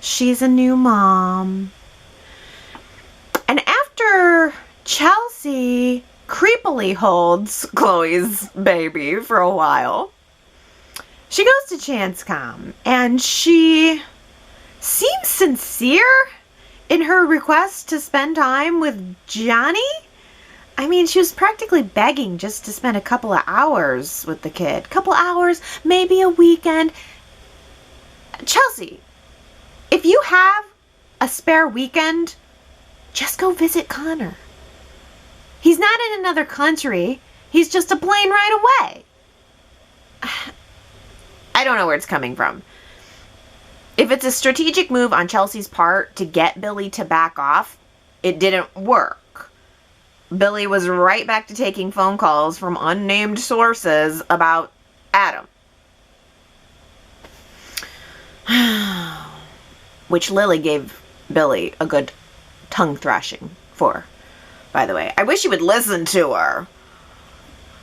She's a new mom. And after Chelsea creepily holds Chloe's baby for a while, she goes to Chancecom, and she seems sincere in her request to spend time with Johnny. I mean, she was practically begging just to spend a couple of hours with the kid. Couple hours, maybe a weekend. Chelsea, if you have a spare weekend, just go visit Connor. He's not in another country. He's just a plane ride away. I don't know where it's coming from. If it's a strategic move on Chelsea's part to get Billy to back off, it didn't work. Billy was right back to taking phone calls from unnamed sources about Adam. Which Lily gave Billy a good tongue thrashing for, by the way. I wish you would listen to her.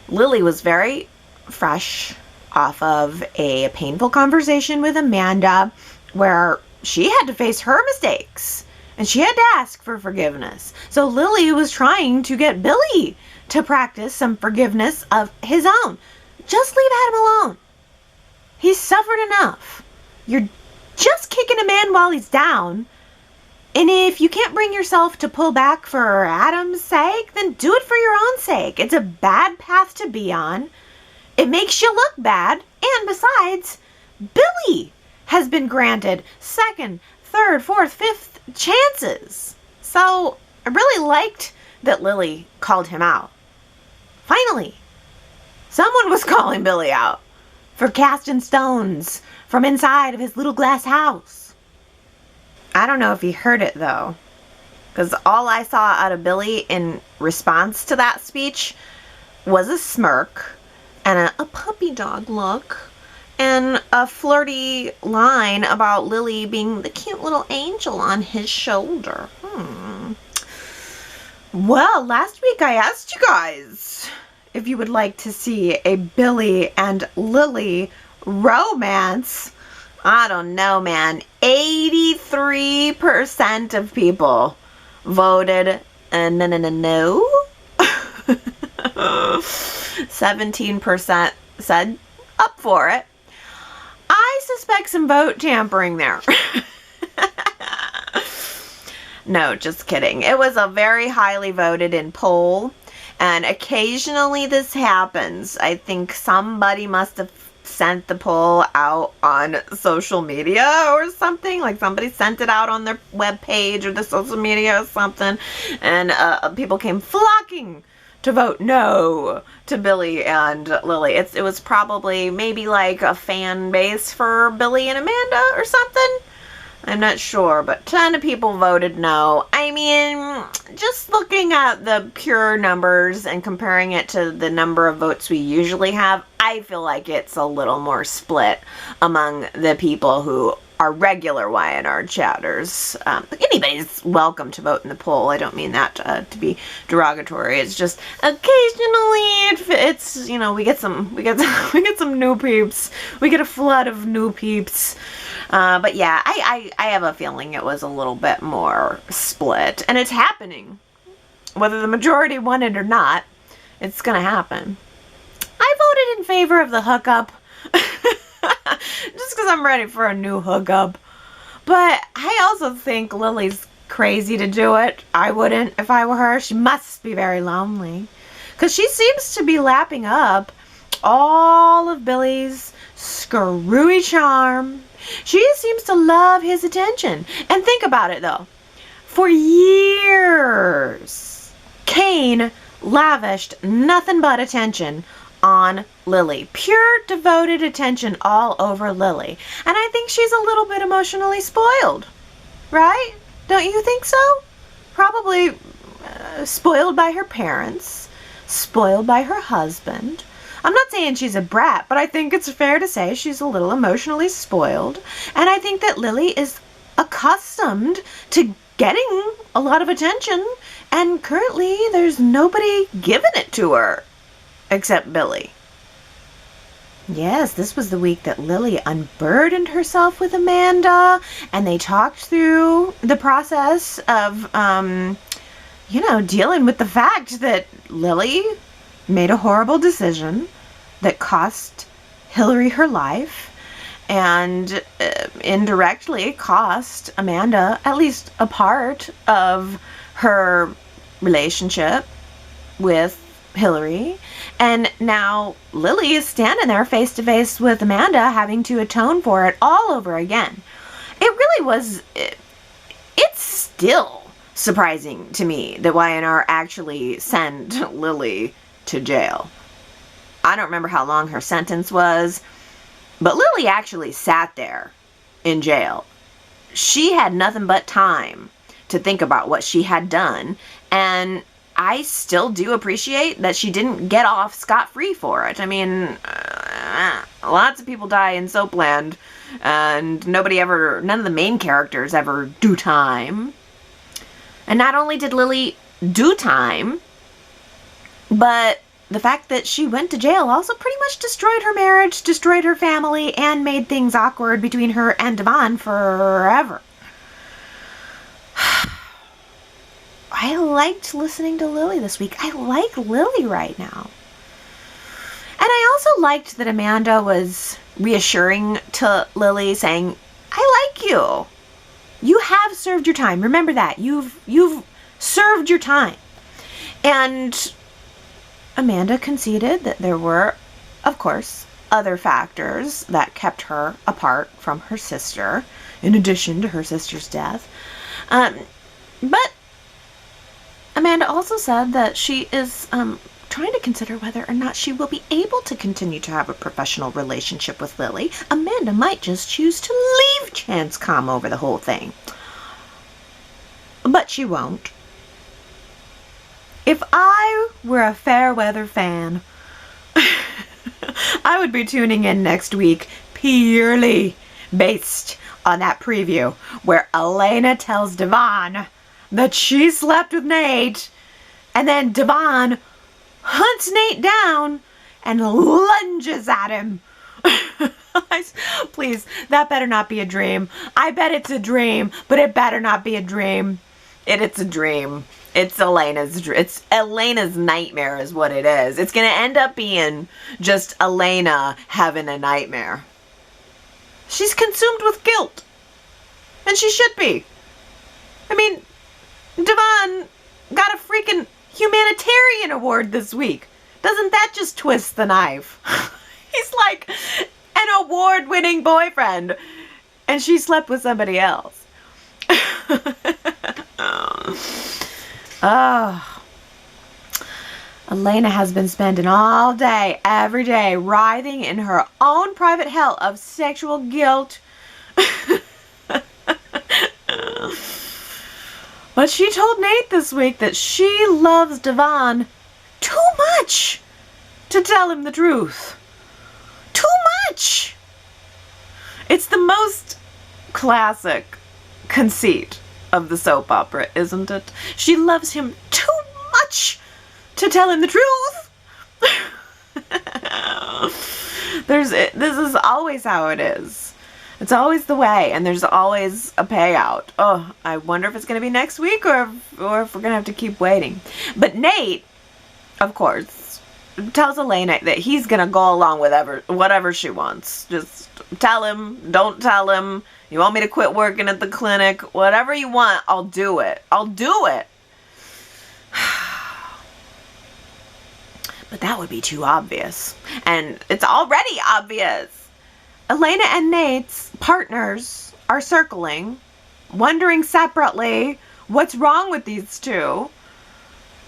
Lily was very fresh off of a painful conversation with Amanda where she had to face her mistakes and she had to ask for forgiveness. So Lily was trying to get Billy to practice some forgiveness of his own. Just leave Adam alone. He's suffered enough. You're just kicking a man while he's down. And if you can't bring yourself to pull back for Adam's sake, then do it for your own sake. It's a bad path to be on. It makes you look bad. And besides, Billy has been granted second, third, fourth, fifth chances. So I really liked that Lily called him out. Finally, someone was calling Billy out for casting stones from inside of his little glass house. I don't know if he heard it, though, because all I saw out of Billy in response to that speech was a smirk and a puppy dog look and a flirty line about Lily being the cute little angel on his shoulder. Well, last week I asked you guys if you would like to see a Billy and Lily romance. I don't know, man. 83% of people voted no. 17% said up for it. I suspect some vote tampering there. No, just kidding. It was a very highly voted in poll, and occasionally this happens. I think somebody must have sent the poll out on social media or something, like somebody sent it out on their webpage or the social media or something, and people came flocking to vote no to Billy and Lily. It was probably maybe like a fan base for Billy and Amanda or something. I'm not sure, but a ton of people voted no. I mean, just looking at the pure numbers and comparing it to the number of votes we usually have, I feel like it's a little more split among the people who are regular Y&R chatters. Anybody's welcome to vote in the poll. I don't mean that to be derogatory. It's just occasionally it's you know, we get some new peeps. We get a flood of new peeps. But yeah, I have a feeling it was a little bit more split, and it's happening. Whether the majority want it or not, it's gonna happen. I voted in favor of the hookup. Just because I'm ready for a new hookup. But I also think Lily's crazy to do it. I wouldn't if I were her. She must be very lonely. Because she seems to be lapping up all of Billy's screwy charm. She seems to love his attention. And think about it, though. For years, Kane lavished nothing but attention on Lily. Pure devoted attention all over Lily. And I think she's a little bit emotionally spoiled. Right? Don't you think so? Probably spoiled by her parents, spoiled by her husband. I'm not saying she's a brat, but I think it's fair to say she's a little emotionally spoiled. And I think that Lily is accustomed to getting a lot of attention, and currently there's nobody giving it to her except Billy. Yes, this was the week that Lily unburdened herself with Amanda, and they talked through the process of, dealing with the fact that Lily made a horrible decision that cost Hillary her life and indirectly cost Amanda at least a part of her relationship with Hillary. And now Lily is standing there face to face with Amanda, having to atone for it all over again. It really was, it's still surprising to me that Y&R actually sent Lily to jail. I don't remember how long her sentence was, but Lily actually sat there in jail. She had nothing but time to think about what she had done, and I still do appreciate that she didn't get off scot-free for it. I mean, lots of people die in Soapland, and none of the main characters ever do time. And not only did Lily do time, but the fact that she went to jail also pretty much destroyed her marriage, destroyed her family, and made things awkward between her and Devon forever. I liked listening to Lily this week. I like Lily right now. And I also liked that Amanda was reassuring to Lily, saying, I like you. You have served your time. Remember that. You've served your time. And Amanda conceded that there were, of course, other factors that kept her apart from her sister, in addition to her sister's death. But Amanda also said that she is trying to consider whether or not she will be able to continue to have a professional relationship with Lily. Amanda might just choose to leave Chance.com over the whole thing. But she won't. If I were a Fairweather fan, I would be tuning in next week purely based on that preview where Elena tells Devon that she slept with Nate, and then Devon hunts Nate down and lunges at him. Please, that better not be a dream. I bet it's a dream, but it better not be a dream. It's a dream. It's Elena's nightmare is what it is. It's going to end up being just Elena having a nightmare. She's consumed with guilt. And she should be. I mean, Devon got a freaking humanitarian award this week. Doesn't that just twist the knife? He's like an award-winning boyfriend, and she slept with somebody else. Oh. Elena has been spending all day, every day, writhing in her own private hell of sexual guilt. But she told Nate this week that she loves Devon too much to tell him the truth. Too much! It's the most classic conceit of the soap opera, isn't it? She loves him too much to tell him the truth. This is always how it is. It's always the way, and there's always a payout. Oh, I wonder if it's going to be next week or if we're going to have to keep waiting. But Nate, of course, tells Elena that he's going to go along with whatever she wants. Just tell him, don't tell him. You want me to quit working at the clinic? Whatever you want, I'll do it. I'll do it. But that would be too obvious. And it's already obvious. Elena and Nate's partners are circling, wondering separately what's wrong with these two.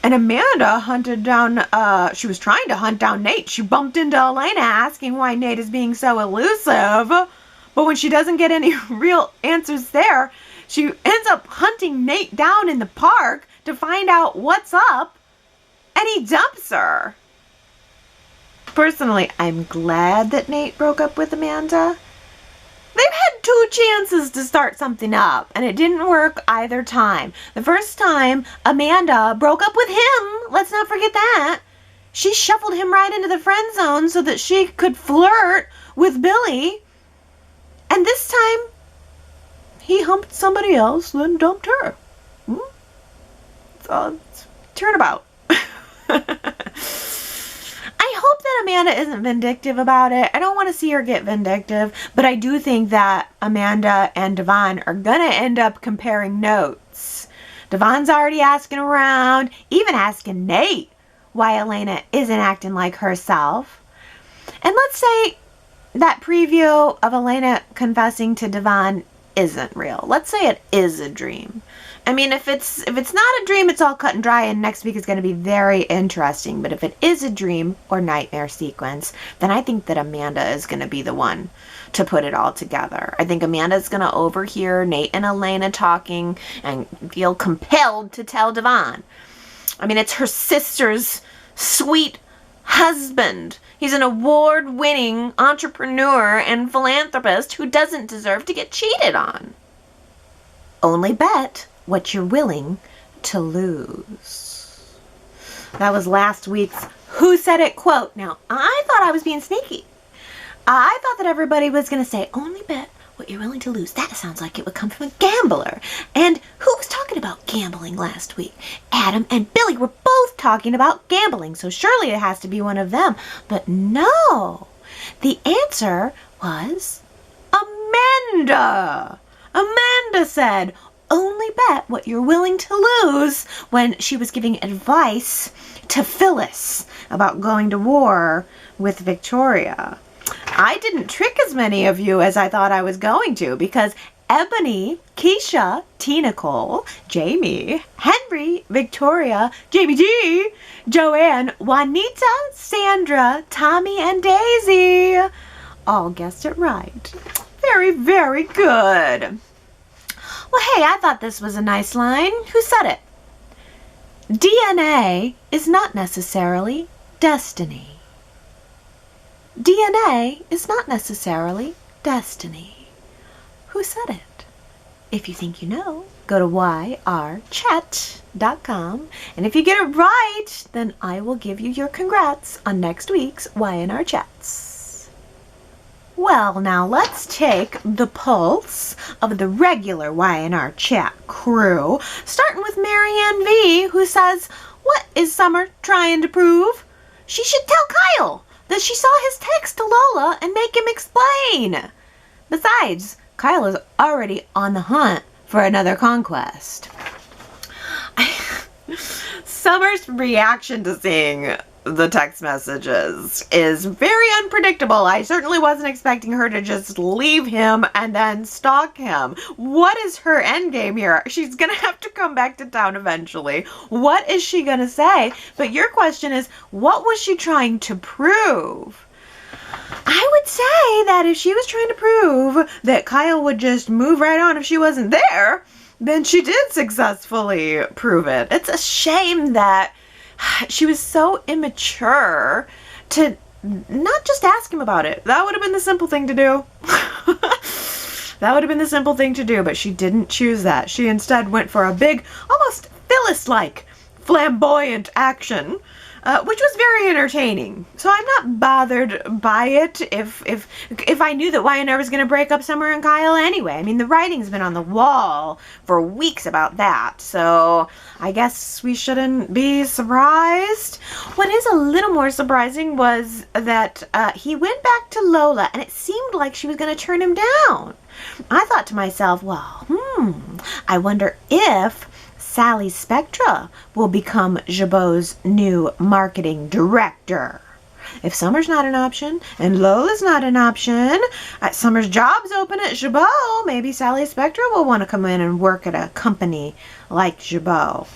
And Amanda hunted down, she was trying to hunt down Nate. She bumped into Elena asking why Nate is being so elusive. But when she doesn't get any real answers there, she ends up hunting Nate down in the park to find out what's up. And he dumps her. Personally, I'm glad that Nate broke up with Amanda. They've had 2 chances to start something up, and it didn't work either time. The first time, Amanda broke up with him. Let's not forget that. She shuffled him right into the friend zone so that she could flirt with Billy. And this time, he humped somebody else, then dumped her. So, turnabout. I hope that Amanda isn't vindictive about it. I don't want to see her get vindictive, but I do think that Amanda and Devon are going to end up comparing notes. Devon's already asking around, even asking Nate why Elena isn't acting like herself. And let's say that preview of Elena confessing to Devon isn't real. Let's say it is a dream. I mean, if it's not a dream, it's all cut and dry, and next week is going to be very interesting. But if it is a dream or nightmare sequence, then I think that Amanda is going to be the one to put it all together. I think Amanda's going to overhear Nate and Elena talking and feel compelled to tell Devon. I mean, it's her sister's sweet husband. He's an award-winning entrepreneur and philanthropist who doesn't deserve to get cheated on. Only bet what you're willing to lose. That was last week's Who Said It quote. Now, I thought I was being sneaky. I thought that everybody was going to say, only bet what you're willing to lose. That sounds like it would come from a gambler. And who was talking about gambling last week? Adam and Billy were both talking about gambling, so surely it has to be one of them. But no, the answer was Amanda. Amanda said, only bet what you're willing to lose, when she was giving advice to Phyllis about going to war with Victoria. I didn't trick as many of you as I thought I was going to, because Ebony, Keisha, Tina Cole, Jamie, Henry, Victoria, Jamie G, Joanne, Juanita, Sandra, Tommy, and Daisy all guessed it right. Very, very good. Well, hey, I thought this was a nice line. Who said it? DNA is not necessarily destiny. DNA is not necessarily destiny. Who said it? If you think you know, go to yrchat.com, and if you get it right, then I will give you your congrats on next week's Y&R Chats. Well, now let's take the pulse of the regular Y&R Chat crew, starting with Marianne V, who says, what is Summer trying to prove? She should tell Kyle that she saw his text to Lola and make him explain. Besides, Kyle is already on the hunt for another conquest. Summer's reaction to seeing the text messages is very unpredictable. I certainly wasn't expecting her to just leave him and then stalk him. What is her end game here? She's gonna have to come back to town eventually. What is she gonna say? But your question is, what was she trying to prove? I would say that if she was trying to prove that Kyle would just move right on if she wasn't there, then she did successfully prove it. It's a shame that she was so immature to not just ask him about it. That would have been the simple thing to do. That would have been the simple thing to do, but she didn't choose that. She instead went for a big, almost Phyllis-like, flamboyant action, which was very entertaining. So I'm not bothered by it if I knew that Y&R was going to break up Summer and Kyle anyway. I mean, the writing's been on the wall for weeks about that, so I guess we shouldn't be surprised. What is a little more surprising was that he went back to Lola, and it seemed like she was going to turn him down. I thought to myself, well, I wonder if Sally Spectra will become Jabot's new marketing director. If Summer's not an option and Lola's not an option, Summer's job's open at Jabot, maybe Sally Spectra will want to come in and work at a company like Jabot.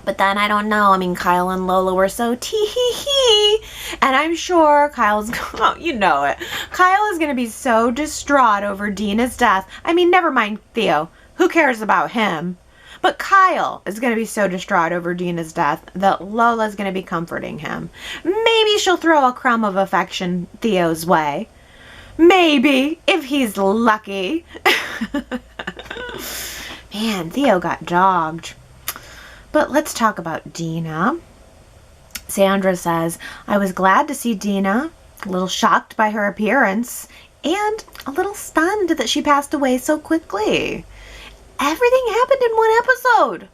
But then I don't know. I mean, Kyle and Lola were so tee-hee-hee. And I'm sure Kyle's, oh, you know it. Kyle is going to be so distraught over Dina's death. I mean, never mind Theo. Who cares about him? But Kyle is going to be so distraught over Dina's death that Lola's going to be comforting him. Maybe she'll throw a crumb of affection Theo's way. Maybe, if he's lucky. Man, Theo got dogged. But let's talk about Dina. Sandra says, I was glad to see Dina, a little shocked by her appearance, and a little stunned that she passed away so quickly. Everything happened in one episode.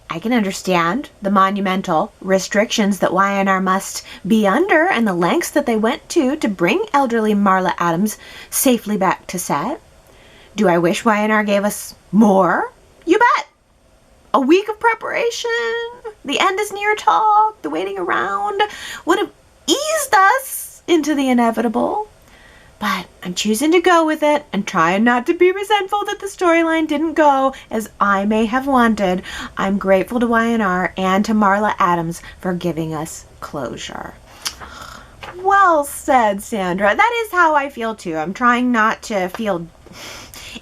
I can understand the monumental restrictions that Y&R must be under and the lengths that they went to bring elderly Marla Adams safely back to set. Do I wish Y&R gave us more? You bet. A week of preparation, the end is near talk, the waiting around would have eased us into the inevitable. But I'm choosing to go with it and trying not to be resentful that the storyline didn't go as I may have wanted. I'm grateful to Y&R and to Marla Adams for giving us closure. Well said, Sandra. That is how I feel too. I'm trying not to feel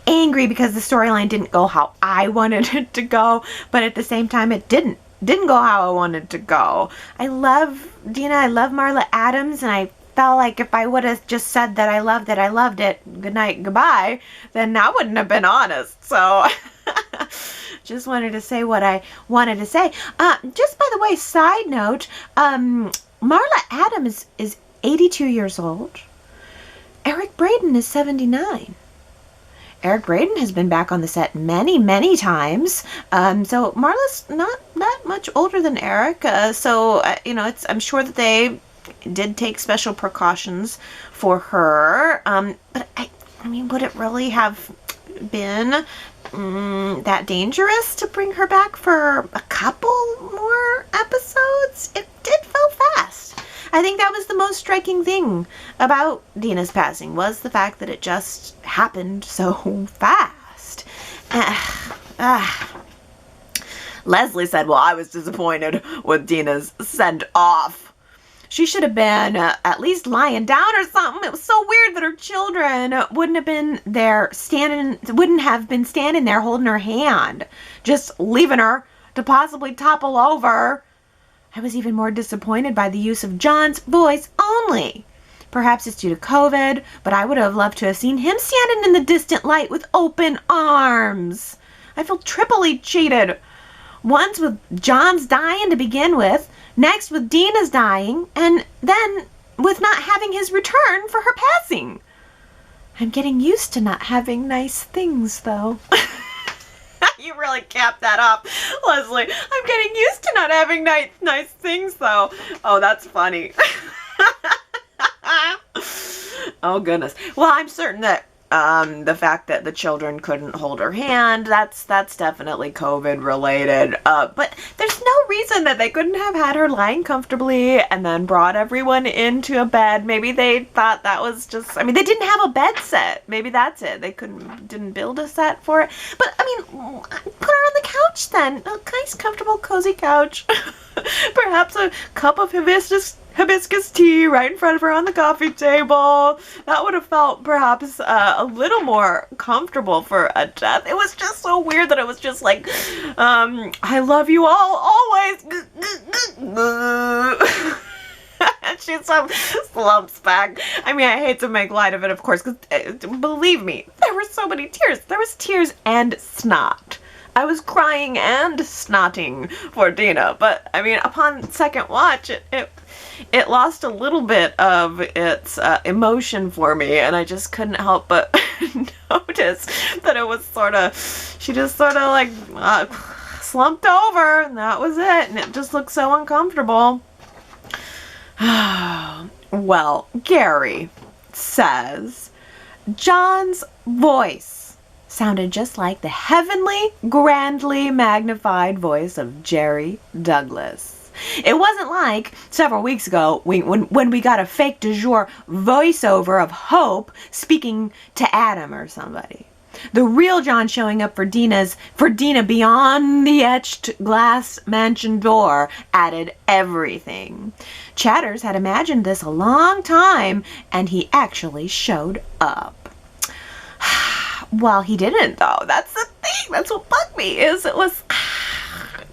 angry because the storyline didn't go how I wanted it to go, but at the same time it didn't go how I wanted to go. I love Dina, I love Marla Adams, and I felt like if I would have just said that I loved it, good night, goodbye, then that wouldn't have been honest. So just wanted to say what I wanted to say. Just by the way, side note, Marla Adams is 82 years old. Eric Braeden is 79. Eric Braeden has been back on the set many, many times. So Marla's not that much older than Eric. I'm sure that they did take special precautions for her. But I mean, would it really have been that dangerous to bring her back for a couple more episodes? It did feel fast. I think that was the most striking thing about Dina's passing, was the fact that it just happened so fast. Leslie said, well, I was disappointed with Dina's send-off. She should have been at least lying down or something. It was so weird that her children wouldn't have been standing there holding her hand, just leaving her to possibly topple over. I was even more disappointed by the use of John's voice only. Perhaps it's due to COVID, but I would have loved to have seen him standing in the distant light with open arms. I feel triply cheated. Once with John's dying to begin with, next with Dina's dying, and then with not having his return for her passing. I'm getting used to not having nice things, though. You really capped that up, Leslie. I'm getting used to not having nice things, though. Oh, that's funny. Oh, goodness. Well, I'm certain that the fact that the children couldn't hold her hand, that's definitely COVID related. But there's no reason that they couldn't have had her lying comfortably and then brought everyone into a bed. Maybe they thought that was just, I mean, they didn't have a bed set. Maybe that's it. They didn't build a set for it. But, I mean, put her on the couch then. A nice, comfortable, cozy couch. Perhaps a cup of hibiscus tea right in front of her on the coffee table. That would have felt perhaps a little more comfortable for a death. It was just so weird that it was just like, I love you all, always. And she slumps back. I mean, I hate to make light of it, of course, because believe me, there were so many tears. There was tears and snot. I was crying and snotting for Dina, but I mean, upon second watch, it lost a little bit of its emotion for me, and I just couldn't help but notice that it was she just sort of like slumped over, and that was it, and it just looked so uncomfortable. Well, Gary says, John's voice sounded just like the heavenly, grandly magnified voice of Jerry Douglas. It wasn't like several weeks ago when we got a fake du jour voiceover of Hope speaking to Adam or somebody. The real John showing up for Dina beyond the etched glass mansion door added everything. Chatters had imagined this a long time, and he actually showed up. Well, he didn't, though. That's the thing. That's what bugged me, is it was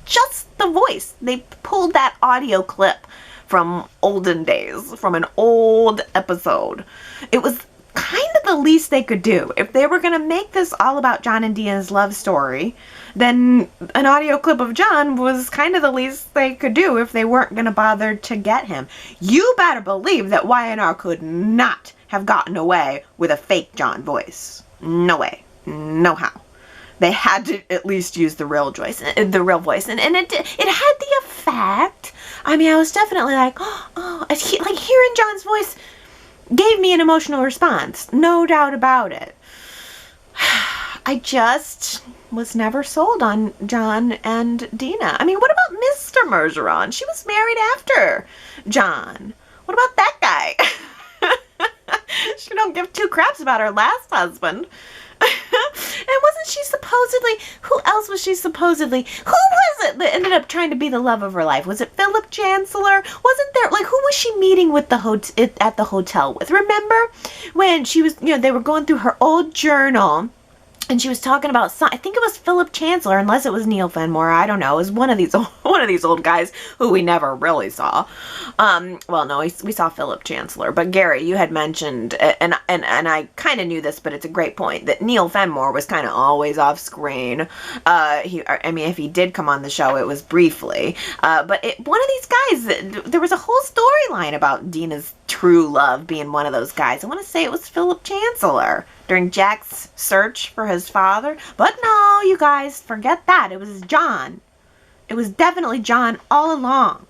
just the voice. They pulled that audio clip from olden days, from an old episode. It was kind of the least they could do. If they were going to make this all about John and Dina's love story, then an audio clip of John was kind of the least they could do if they weren't going to bother to get him. You better believe that Y&R could not have gotten away with a fake John voice. No way. No how. They had to at least use the real voice, and it had the effect. I mean, I was definitely like, like hearing John's voice gave me an emotional response, no doubt about it. I just was never sold on John and Dina. I mean, what about Mr. Mergeron? She was married after John. What about that guy? She don't give two craps about her last husband. And wasn't she supposedly, who else was she supposedly, who was it that ended up trying to be the love of her life? Was it Philip Chancellor? Wasn't there, like, who was she meeting with at the hotel with? Remember when she was, they were going through her old journal, and she was talking about, I think it was Philip Chancellor, unless it was Neil Fenmore. I don't know. It was one of these old guys who we never really saw. Well, no, we saw Philip Chancellor. But Gary, you had mentioned, and I kind of knew this, but it's a great point, that Neil Fenmore was kind of always off screen. If he did come on the show, it was briefly. But one of these guys, there was a whole storyline about Dina's true love being one of those guys. I want to say it was Philip Chancellor during Jack's search for his father. But no, you guys, forget that. It was John. It was definitely John all along.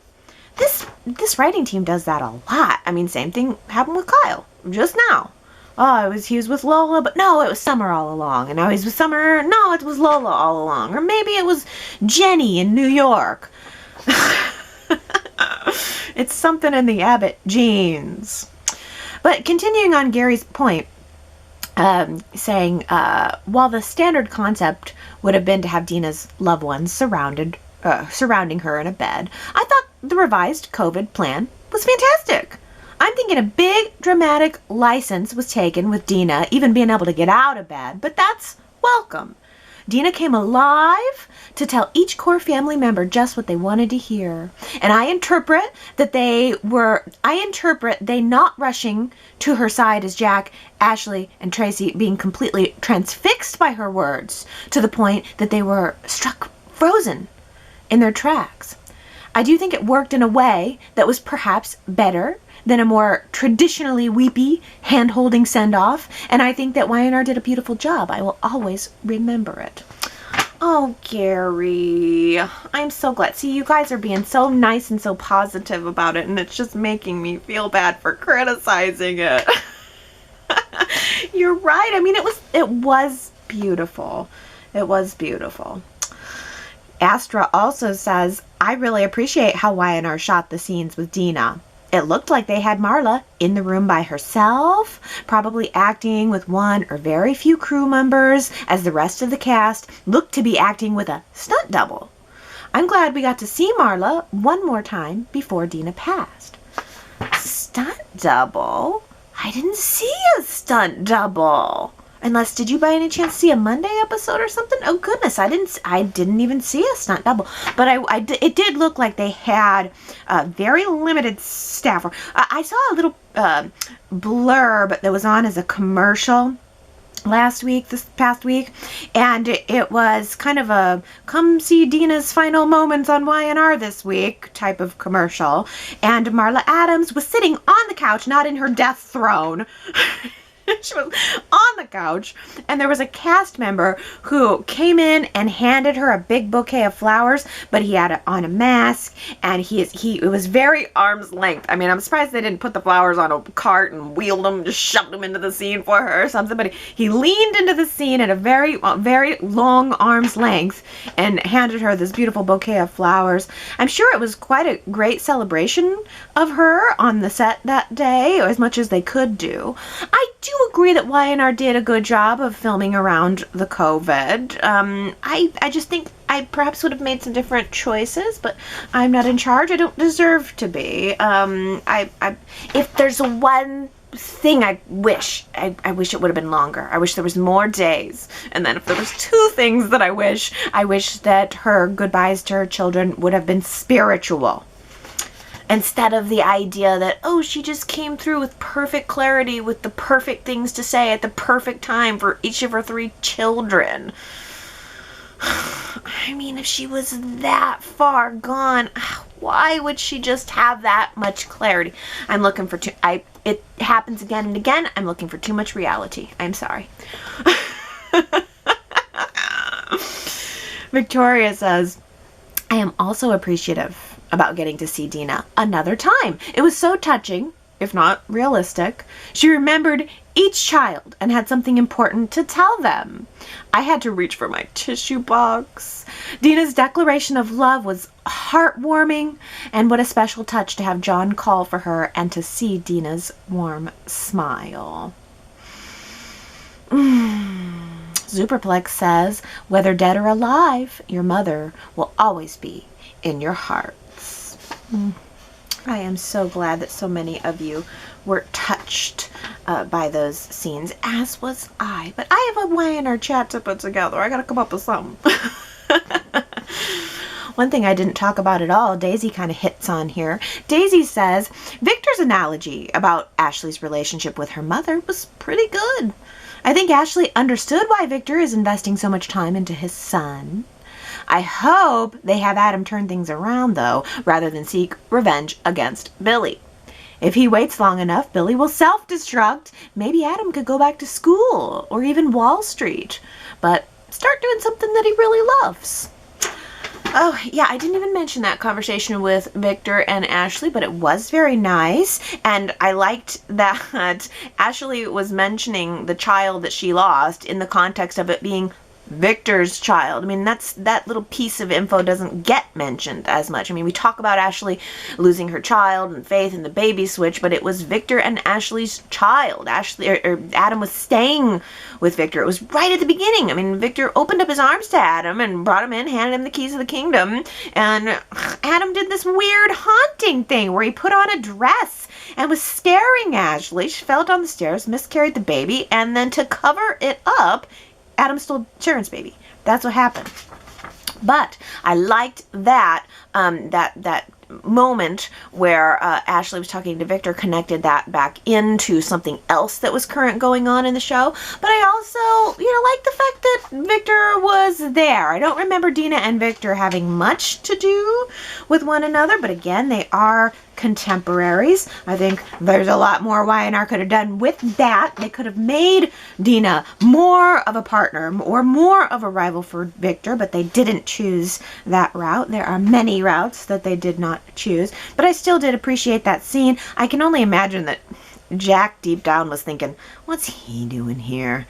This writing team does that a lot. I mean, same thing happened with Kyle just now. Oh, he was with Lola, but no, it was Summer all along. And now he's with Summer. No, it was Lola all along. Or maybe it was Jenny in New York. It's something in the Abbott genes. But continuing on Gary's point, saying, while the standard concept would have been to have Dina's loved ones surrounding her in a bed, I thought the revised COVID plan was fantastic. I'm thinking a big dramatic license was taken with Dina even being able to get out of bed, but that's welcome. Dina came alive to tell each core family member just what they wanted to hear. And I interpret they not rushing to her side as Jack, Ashley, and Tracy being completely transfixed by her words to the point that they were struck frozen in their tracks. I do think it worked in a way that was perhaps better than a more traditionally weepy, hand-holding send-off, and I think that Y&R did a beautiful job. I will always remember it. Oh, Gary, I'm so glad. See, you guys are being so nice and so positive about it, and it's just making me feel bad for criticizing it. You're right. I mean, it was beautiful. It was beautiful. Astra also says, I really appreciate how Y&R shot the scenes with Dina. It looked like they had Marla in the room by herself, probably acting with one or very few crew members, as the rest of the cast looked to be acting with a stunt double. I'm glad we got to see Marla one more time before Dina passed. Stunt double? I didn't see a stunt double. Unless, did you by any chance see a Monday episode or something? Oh goodness, I didn't even see a stunt double. But it did look like they had a very limited staff. I saw a little blurb that was on as a commercial this past week, and it was kind of a come see Dina's final moments on Y&R this week type of commercial. And Marla Adams was sitting on the couch, not in her death throne. She was on the couch, and there was a cast member who came in and handed her a big bouquet of flowers, but he had on a mask, and it was very arm's length. I mean, I'm surprised they didn't put the flowers on a cart and wheeled them, just shoved them into the scene for her or something, but he leaned into the scene at a very, very long arm's length and handed her this beautiful bouquet of flowers. I'm sure it was quite a great celebration of her on the set that day, or as much as they could do. I do do agree that Y&R did a good job of filming around the COVID. I just think I perhaps would have made some different choices, but I'm not in charge. I don't deserve to be. If there's one thing I wish it would have been longer. I wish there was more days. And then if there was two things that I wish that her goodbyes to her children would have been spiritual. Instead of the idea that, oh, she just came through with perfect clarity, with the perfect things to say at the perfect time for each of her 3 children. I mean, if she was that far gone, why would she just have that much clarity? I'm looking for it happens again and again. I'm looking for too much reality. I'm sorry. Victoria says, I am also appreciative about getting to see Dina another time. It was so touching, if not realistic. She remembered each child and had something important to tell them. I had to reach for my tissue box. Dina's declaration of love was heartwarming, and what a special touch to have John call for her and to see Dina's warm smile. Superplex says, whether dead or alive, your mother will always be in your hearts. I am so glad that so many of you were touched by those scenes, as was I. But I have a Y&R chat to put together. I gotta come up with something. One thing I didn't talk about at all, Daisy kind of hits on here. Daisy says, Victor's analogy about Ashley's relationship with her mother was pretty good. I think Ashley understood why Victor is investing so much time into his son. I hope they have Adam turn things around, though, rather than seek revenge against Billy. If he waits long enough, Billy will self-destruct. Maybe Adam could go back to school or even Wall Street, but start doing something that he really loves. Oh, yeah, I didn't even mention that conversation with Victor and Ashley, but it was very nice. And I liked that Ashley was mentioning the child that she lost in the context of it being Victor's child. I mean, that little piece of info doesn't get mentioned as much. I mean, we talk about Ashley losing her child and Faith and the baby switch, but it was Victor and Ashley's child. Adam was staying with Victor. It was right at the beginning. I mean, Victor opened up his arms to Adam and brought him in, handed him the keys of the kingdom, and Adam did this weird haunting thing where he put on a dress and was scaring Ashley. She fell down the stairs, miscarried the baby, and then to cover it up, Adam stole Sharon's baby. That's what happened. But I liked that that moment where Ashley was talking to Victor, connected that back into something else that was going on in the show. But I also, like the fact that Victor was there. I don't remember Dina and Victor having much to do with one another, but again, they are contemporaries. I think there's a lot more Y&R could have done with that. They could have made Dina more of a partner or more of a rival for Victor, but they didn't choose that route. There are many routes that they did not choose, but I still did appreciate that scene. I can only imagine that Jack deep down was thinking, what's he doing here?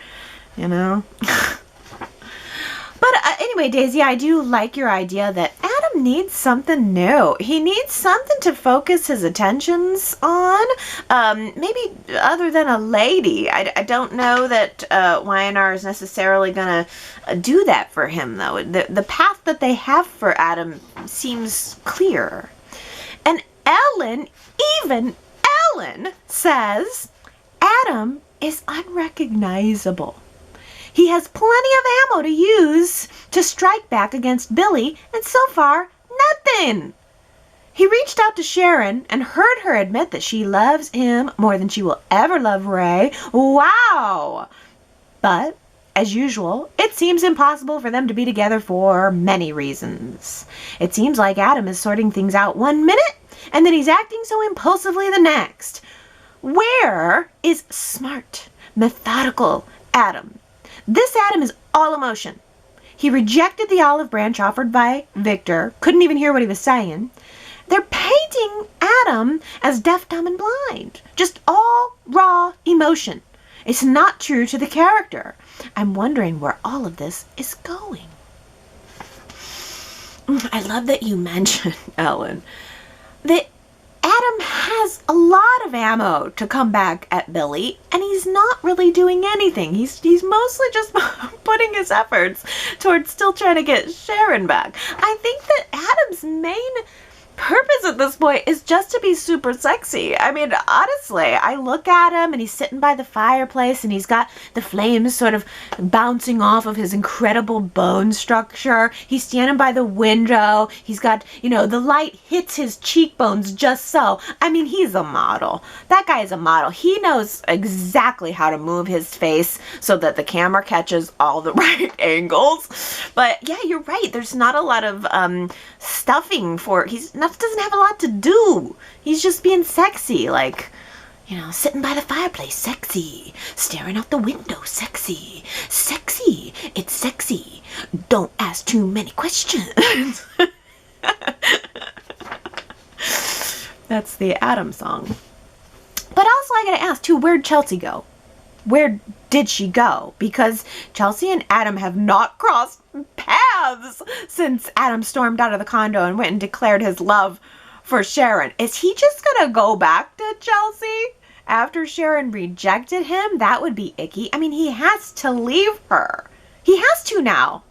But anyway, Daisy, I do like your idea that Adam needs something new. He needs something to focus his attentions on, maybe other than a lady. I don't know that Y&R is necessarily going to do that for him, though. The path that they have for Adam seems clear. And even Ellen says Adam is unrecognizable. He has plenty of ammo to use to strike back against Billy, and so far, nothing. He reached out to Sharon and heard her admit that she loves him more than she will ever love Ray. Wow! But, as usual, it seems impossible for them to be together for many reasons. It seems like Adam is sorting things out one minute, and then he's acting so impulsively the next. Where is smart, methodical Adam? This Adam is all emotion. He rejected the olive branch offered by Victor, couldn't even hear what he was saying. They're painting Adam as deaf, dumb, and blind. Just all raw emotion. It's not true to the character. I'm wondering where all of this is going. I love that you mentioned, Ellen, that Adam has a lot of ammo to come back at Billy, and he's not really doing anything. He's mostly just putting his efforts towards still trying to get Sharon back. I think that Adam's main purpose at this point is just to be super sexy. I mean, honestly, I look at him and he's sitting by the fireplace and he's got the flames sort of bouncing off of his incredible bone structure. He's standing by the window. He's got, the light hits his cheekbones just so. I mean, he's a model. That guy is a model. He knows exactly how to move his face so that the camera catches all the right angles. But yeah, you're right. There's not a lot of stuffing for, doesn't have a lot to do. He's just being sexy, like, sitting by the fireplace, sexy. Staring out the window, sexy. Sexy. It's sexy. Don't ask too many questions. That's the Adam song. But also I gotta ask too, where'd Chelsea go? Where did she go? Because Chelsea and Adam have not crossed paths since Adam stormed out of the condo and went and declared his love for Sharon. Is he just gonna go back to Chelsea after Sharon rejected him? That would be icky. I mean, he has to leave her. He has to now.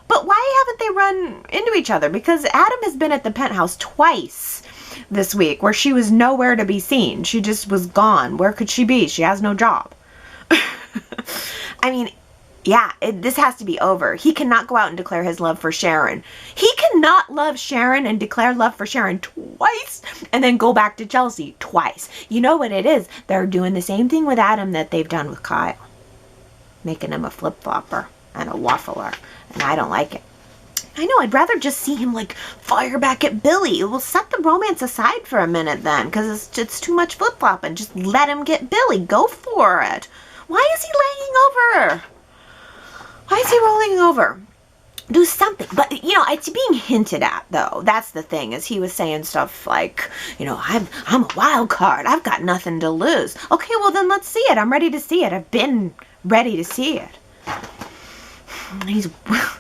But why haven't they run into each other? Because Adam has been at the penthouse twice this week where she was nowhere to be seen. She just was gone. Where could she be? She has no job. I mean, yeah, this has to be over. He cannot go out and declare his love for Sharon. He cannot love Sharon and declare love for Sharon twice and then go back to Chelsea twice. You know what it is? They're doing the same thing with Adam that they've done with Kyle. Making him a flip-flopper and a waffler. And I don't like it. I know, I'd rather just see him, fire back at Billy. We'll set the romance aside for a minute then, because it's too much flip-flopping. Just let him get Billy. Go for it. Why is he laying over? Why is he rolling over? Do something. But, it's being hinted at, though. That's the thing, is he was saying stuff like, I'm a wild card. I've got nothing to lose. Okay, well, then let's see it. I'm ready to see it. I've been ready to see it. He's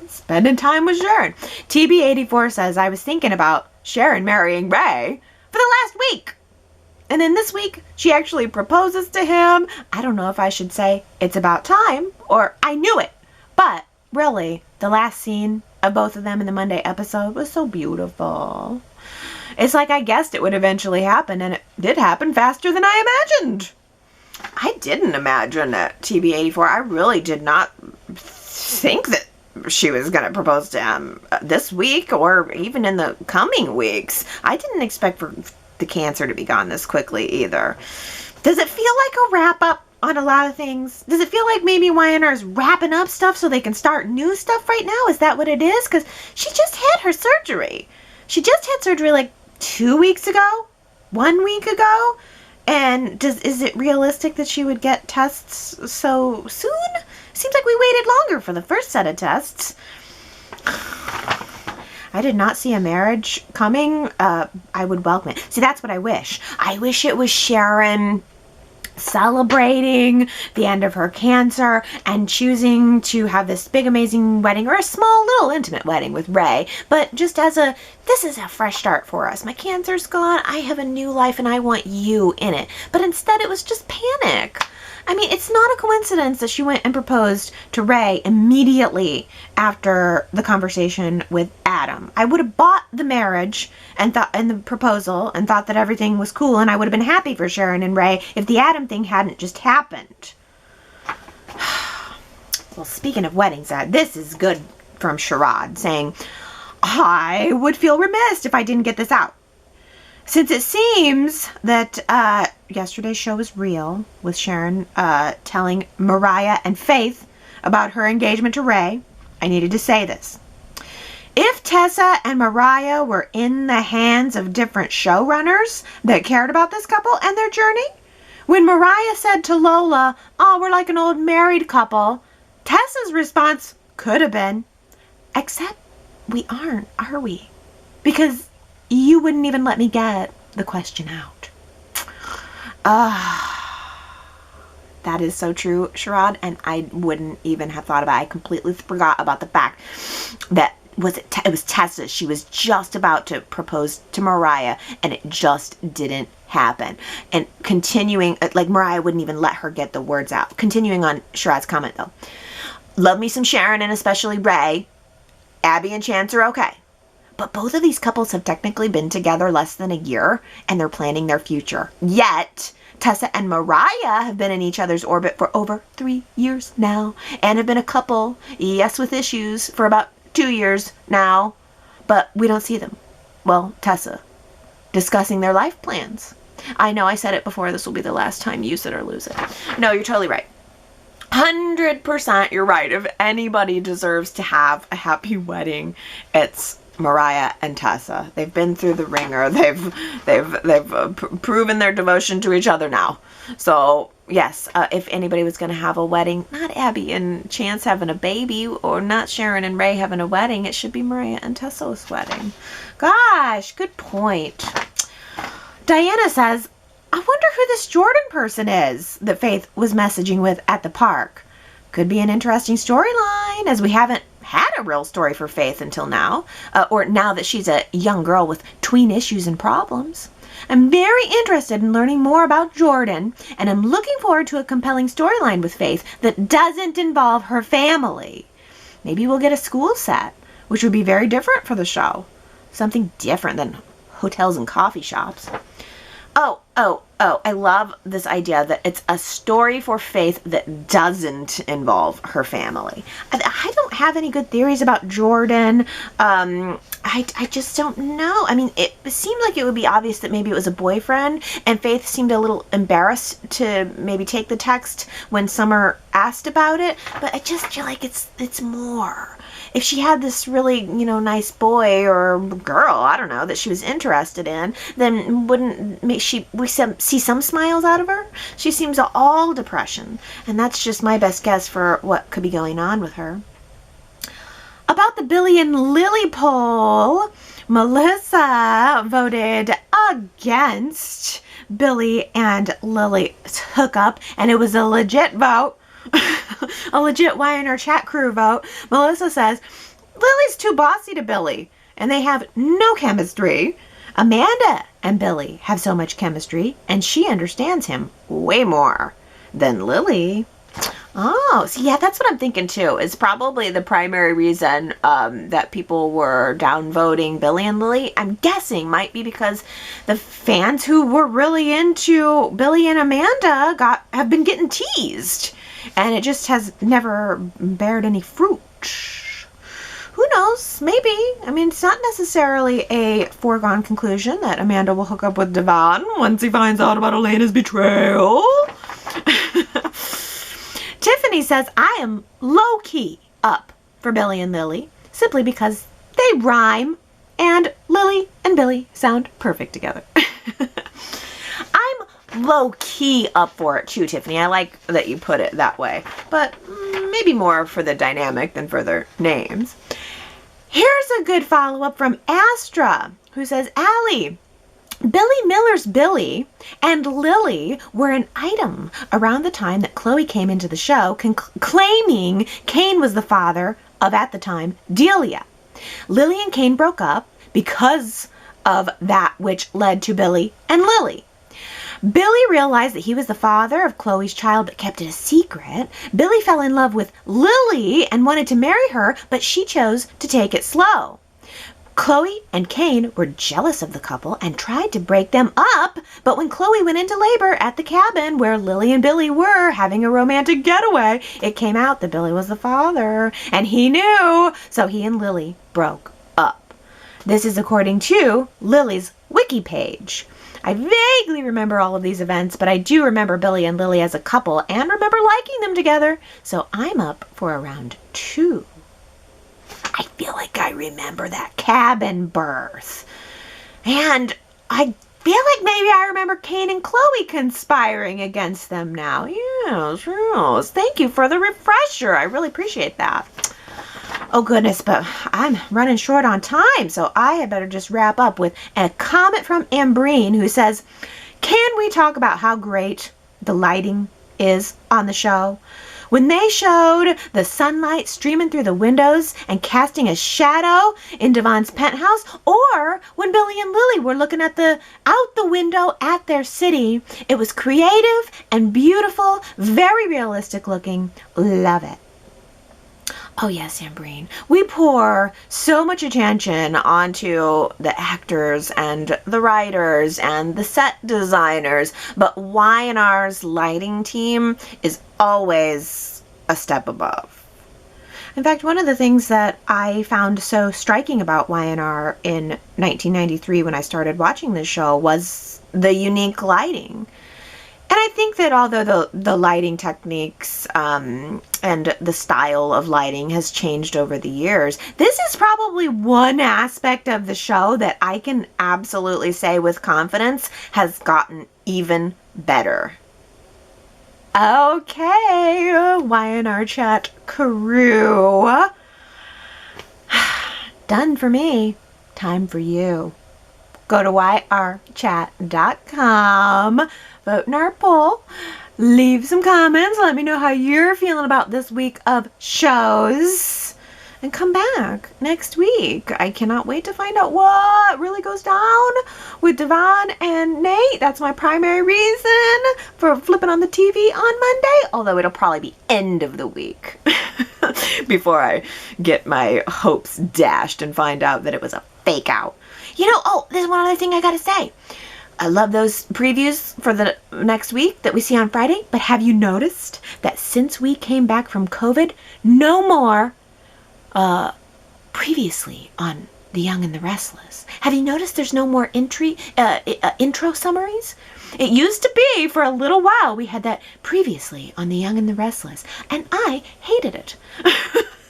spending time with Sharon. TB84 says, I was thinking about Sharon marrying Ray for the last week. And then this week, she actually proposes to him. I don't know if I should say it's about time or I knew it. But really, the last scene of both of them in the Monday episode was so beautiful. It's like I guessed it would eventually happen, and it did happen faster than I imagined. I didn't imagine it, TB84. I really did not think that she was going to propose to him this week or even in the coming weeks. I didn't expect for the cancer to be gone this quickly either. Does it feel like a wrap-up on a lot of things? Does it feel like maybe Y&R is wrapping up stuff so they can start new stuff right now? Is that what it is? Because she just had her surgery. She just had surgery 2 weeks ago? 1 week ago? And is it realistic that she would get tests so soon? Seems like we waited longer for the first set of tests. I did not see a marriage coming. I would welcome it. See, that's what I wish. I wish it was Sharon celebrating the end of her cancer and choosing to have this big amazing wedding, or a small little intimate wedding with Ray, but just as this is a fresh start for us. My cancer's gone, I have a new life, and I want you in it. But instead it was just panic. I mean, it's not a coincidence that she went and proposed to Ray immediately after the conversation with Adam. I would have bought the marriage and the proposal and thought that everything was cool, and I would have been happy for Sharon and Ray if the Adam thing hadn't just happened. Well, speaking of weddings, this is good from Sharon saying, I would feel remiss if I didn't get this out. Since it seems that yesterday's show was real, with Sharon telling Mariah and Faith about her engagement to Ray, I needed to say this. If Tessa and Mariah were in the hands of different showrunners that cared about this couple and their journey, when Mariah said to Lola, oh, we're like an old married couple, Tessa's response could have been, except we aren't, are we? Because you wouldn't even let me get the question out. That is so true, Sharon, and I wouldn't even have thought about it. I completely forgot about the fact that it was Tessa. She was just about to propose to Mariah, and it just didn't happen. And continuing, like Mariah wouldn't even let her get the words out. Continuing on Sharad's comment though. Love me some Sharon and especially Ray. Abby and Chance are okay. But both of these couples have technically been together less than a year and they're planning their future. Yet, Tessa and Mariah have been in each other's orbit for over 3 years now and have been a couple, yes, with issues, for about 2 years now. But we don't see them. Well, Tessa, discussing their life plans. I know I said it before. This will be the last time. Use it or lose it. No, you're totally right. 100% you're right. If anybody deserves to have a happy wedding, it's Mariah and Tessa. They've been through the ringer. They've proven their devotion to each other now. So yes, if anybody was going to have a wedding, not Abby and Chance having a baby, or not Sharon and Ray having a wedding, it should be Mariah and Tessa's wedding. Gosh, good point. Diana says, I wonder who this Jordan person is that Faith was messaging with at the park. Could be an interesting storyline, as we haven't had a real story for Faith until now, or now that she's a young girl with tween issues and problems. I'm very interested in learning more about Jordan, and I'm looking forward to a compelling storyline with Faith that doesn't involve her family. Maybe we'll get a school set, which would be very different for the show. Something different than hotels and coffee shops. Oh, I love this idea that it's a story for Faith that doesn't involve her family. I don't have any good theories about Jordan. I just don't know. I mean, it seemed like it would be obvious that maybe it was a boyfriend, and Faith seemed a little embarrassed to maybe take the text when Summer asked about it, but I just feel like it's more. If she had this really, nice boy or girl, I don't know, that she was interested in, then wouldn't we see some smiles out of her? She seems all depression, and that's just my best guess for what could be going on with her. About the Billy and Lily poll, Melissa voted against Billy and Lily's hookup, and it was a legit vote. A legit Y&R Chat crew vote. Melissa says, Lily's too bossy to Billy, and they have no chemistry. Amanda and Billy have so much chemistry, and she understands him way more than Lily. Oh, so yeah, that's what I'm thinking too. It's probably the primary reason that people were downvoting Billy and Lily. I'm guessing might be because the fans who were really into Billy and Amanda have been getting teased. And it just has never bared any fruit. Who knows? Maybe. I mean, it's not necessarily a foregone conclusion that Amanda will hook up with Devon once he finds out about Elena's betrayal. Tiffany says, I am low-key up for Billy and Lily, simply because they rhyme, and Lily and Billy sound perfect together. Low-key up for it too, Tiffany. I like that you put it that way, but maybe more for the dynamic than for their names. Here's a good follow-up from Astra, who says, Allie, Billy Miller's Billy and Lily were an item around the time that Chloe came into the show claiming Kane was the father of, at the time, Delia. Lily and Kane broke up because of that, which led to Billy and Lily. Billy realized that he was the father of Chloe's child but kept it a secret. Billy fell in love with Lily and wanted to marry her, but she chose to take it slow. Chloe and Kane were jealous of the couple and tried to break them up, but when Chloe went into labor at the cabin where Lily and Billy were having a romantic getaway, it came out that Billy was the father, and he knew, so he and Lily broke up. This is according to Lily's wiki page. I vaguely remember all of these events, but I do remember Billy and Lily as a couple and remember liking them together, so I'm up for a round 2. I feel like I remember that cabin birth. And I feel like maybe I remember Kane and Chloe conspiring against them now. Yes. Thank you for the refresher. I really appreciate that. Oh goodness, but I'm running short on time, so I had better just wrap up with a comment from Ambreen, who says, can we talk about how great the lighting is on the show? When they showed the sunlight streaming through the windows and casting a shadow in Devon's penthouse, or when Billy and Lily were looking out the window at their city, it was creative and beautiful, very realistic looking. Love it. Oh yes, Ambreen, we pour so much attention onto the actors and the writers and the set designers, but Y&R's lighting team is always a step above. In fact, one of the things that I found so striking about Y&R in 1993 when I started watching this show was the unique lighting. And I think that although the lighting techniques and the style of lighting has changed over the years, this is probably one aspect of the show that I can absolutely say with confidence has gotten even better. Okay, Y&R Chat crew. Done for me. Time for you. Go to yrchat.com, vote in our poll, leave some comments, let me know how you're feeling about this week of shows, and come back next week. I cannot wait to find out what really goes down with Devon and Nate. That's my primary reason for flipping on the TV on Monday, although it'll probably be end of the week before I get my hopes dashed and find out that it was a fake out. There's one other thing I gotta say. I love those previews for the next week that we see on Friday, but have you noticed that since we came back from COVID, no more previously on The Young and the Restless? Have you noticed there's no more intro summaries? It used to be for a little while we had that previously on The Young and the Restless, and I hated it.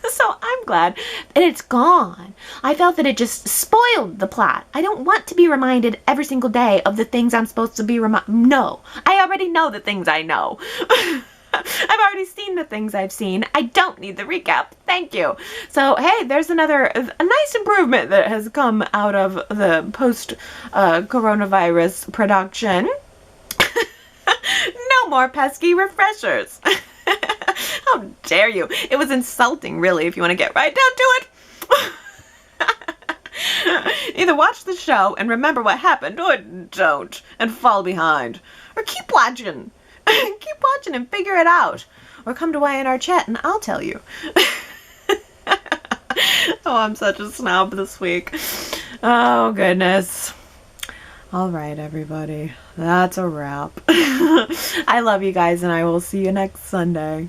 So I'm glad that it's gone. I felt that it just spoiled the plot. I don't want to be reminded every single day of the things I'm supposed to be No, I already know the things I know. I've already seen the things I've seen. I don't need the recap. Thank you. So, hey, there's a nice improvement that has come out of the post-coronavirus production. No more pesky refreshers. How dare you? It was insulting, really, if you want to get right down to it. Either watch the show and remember what happened, or don't, and fall behind. Or keep watching. Keep watching and figure it out. Or come to Y&R Chat and I'll tell you. Oh, I'm such a snob this week. Oh, goodness. All right, everybody. That's a wrap. I love you guys, and I will see you next Sunday.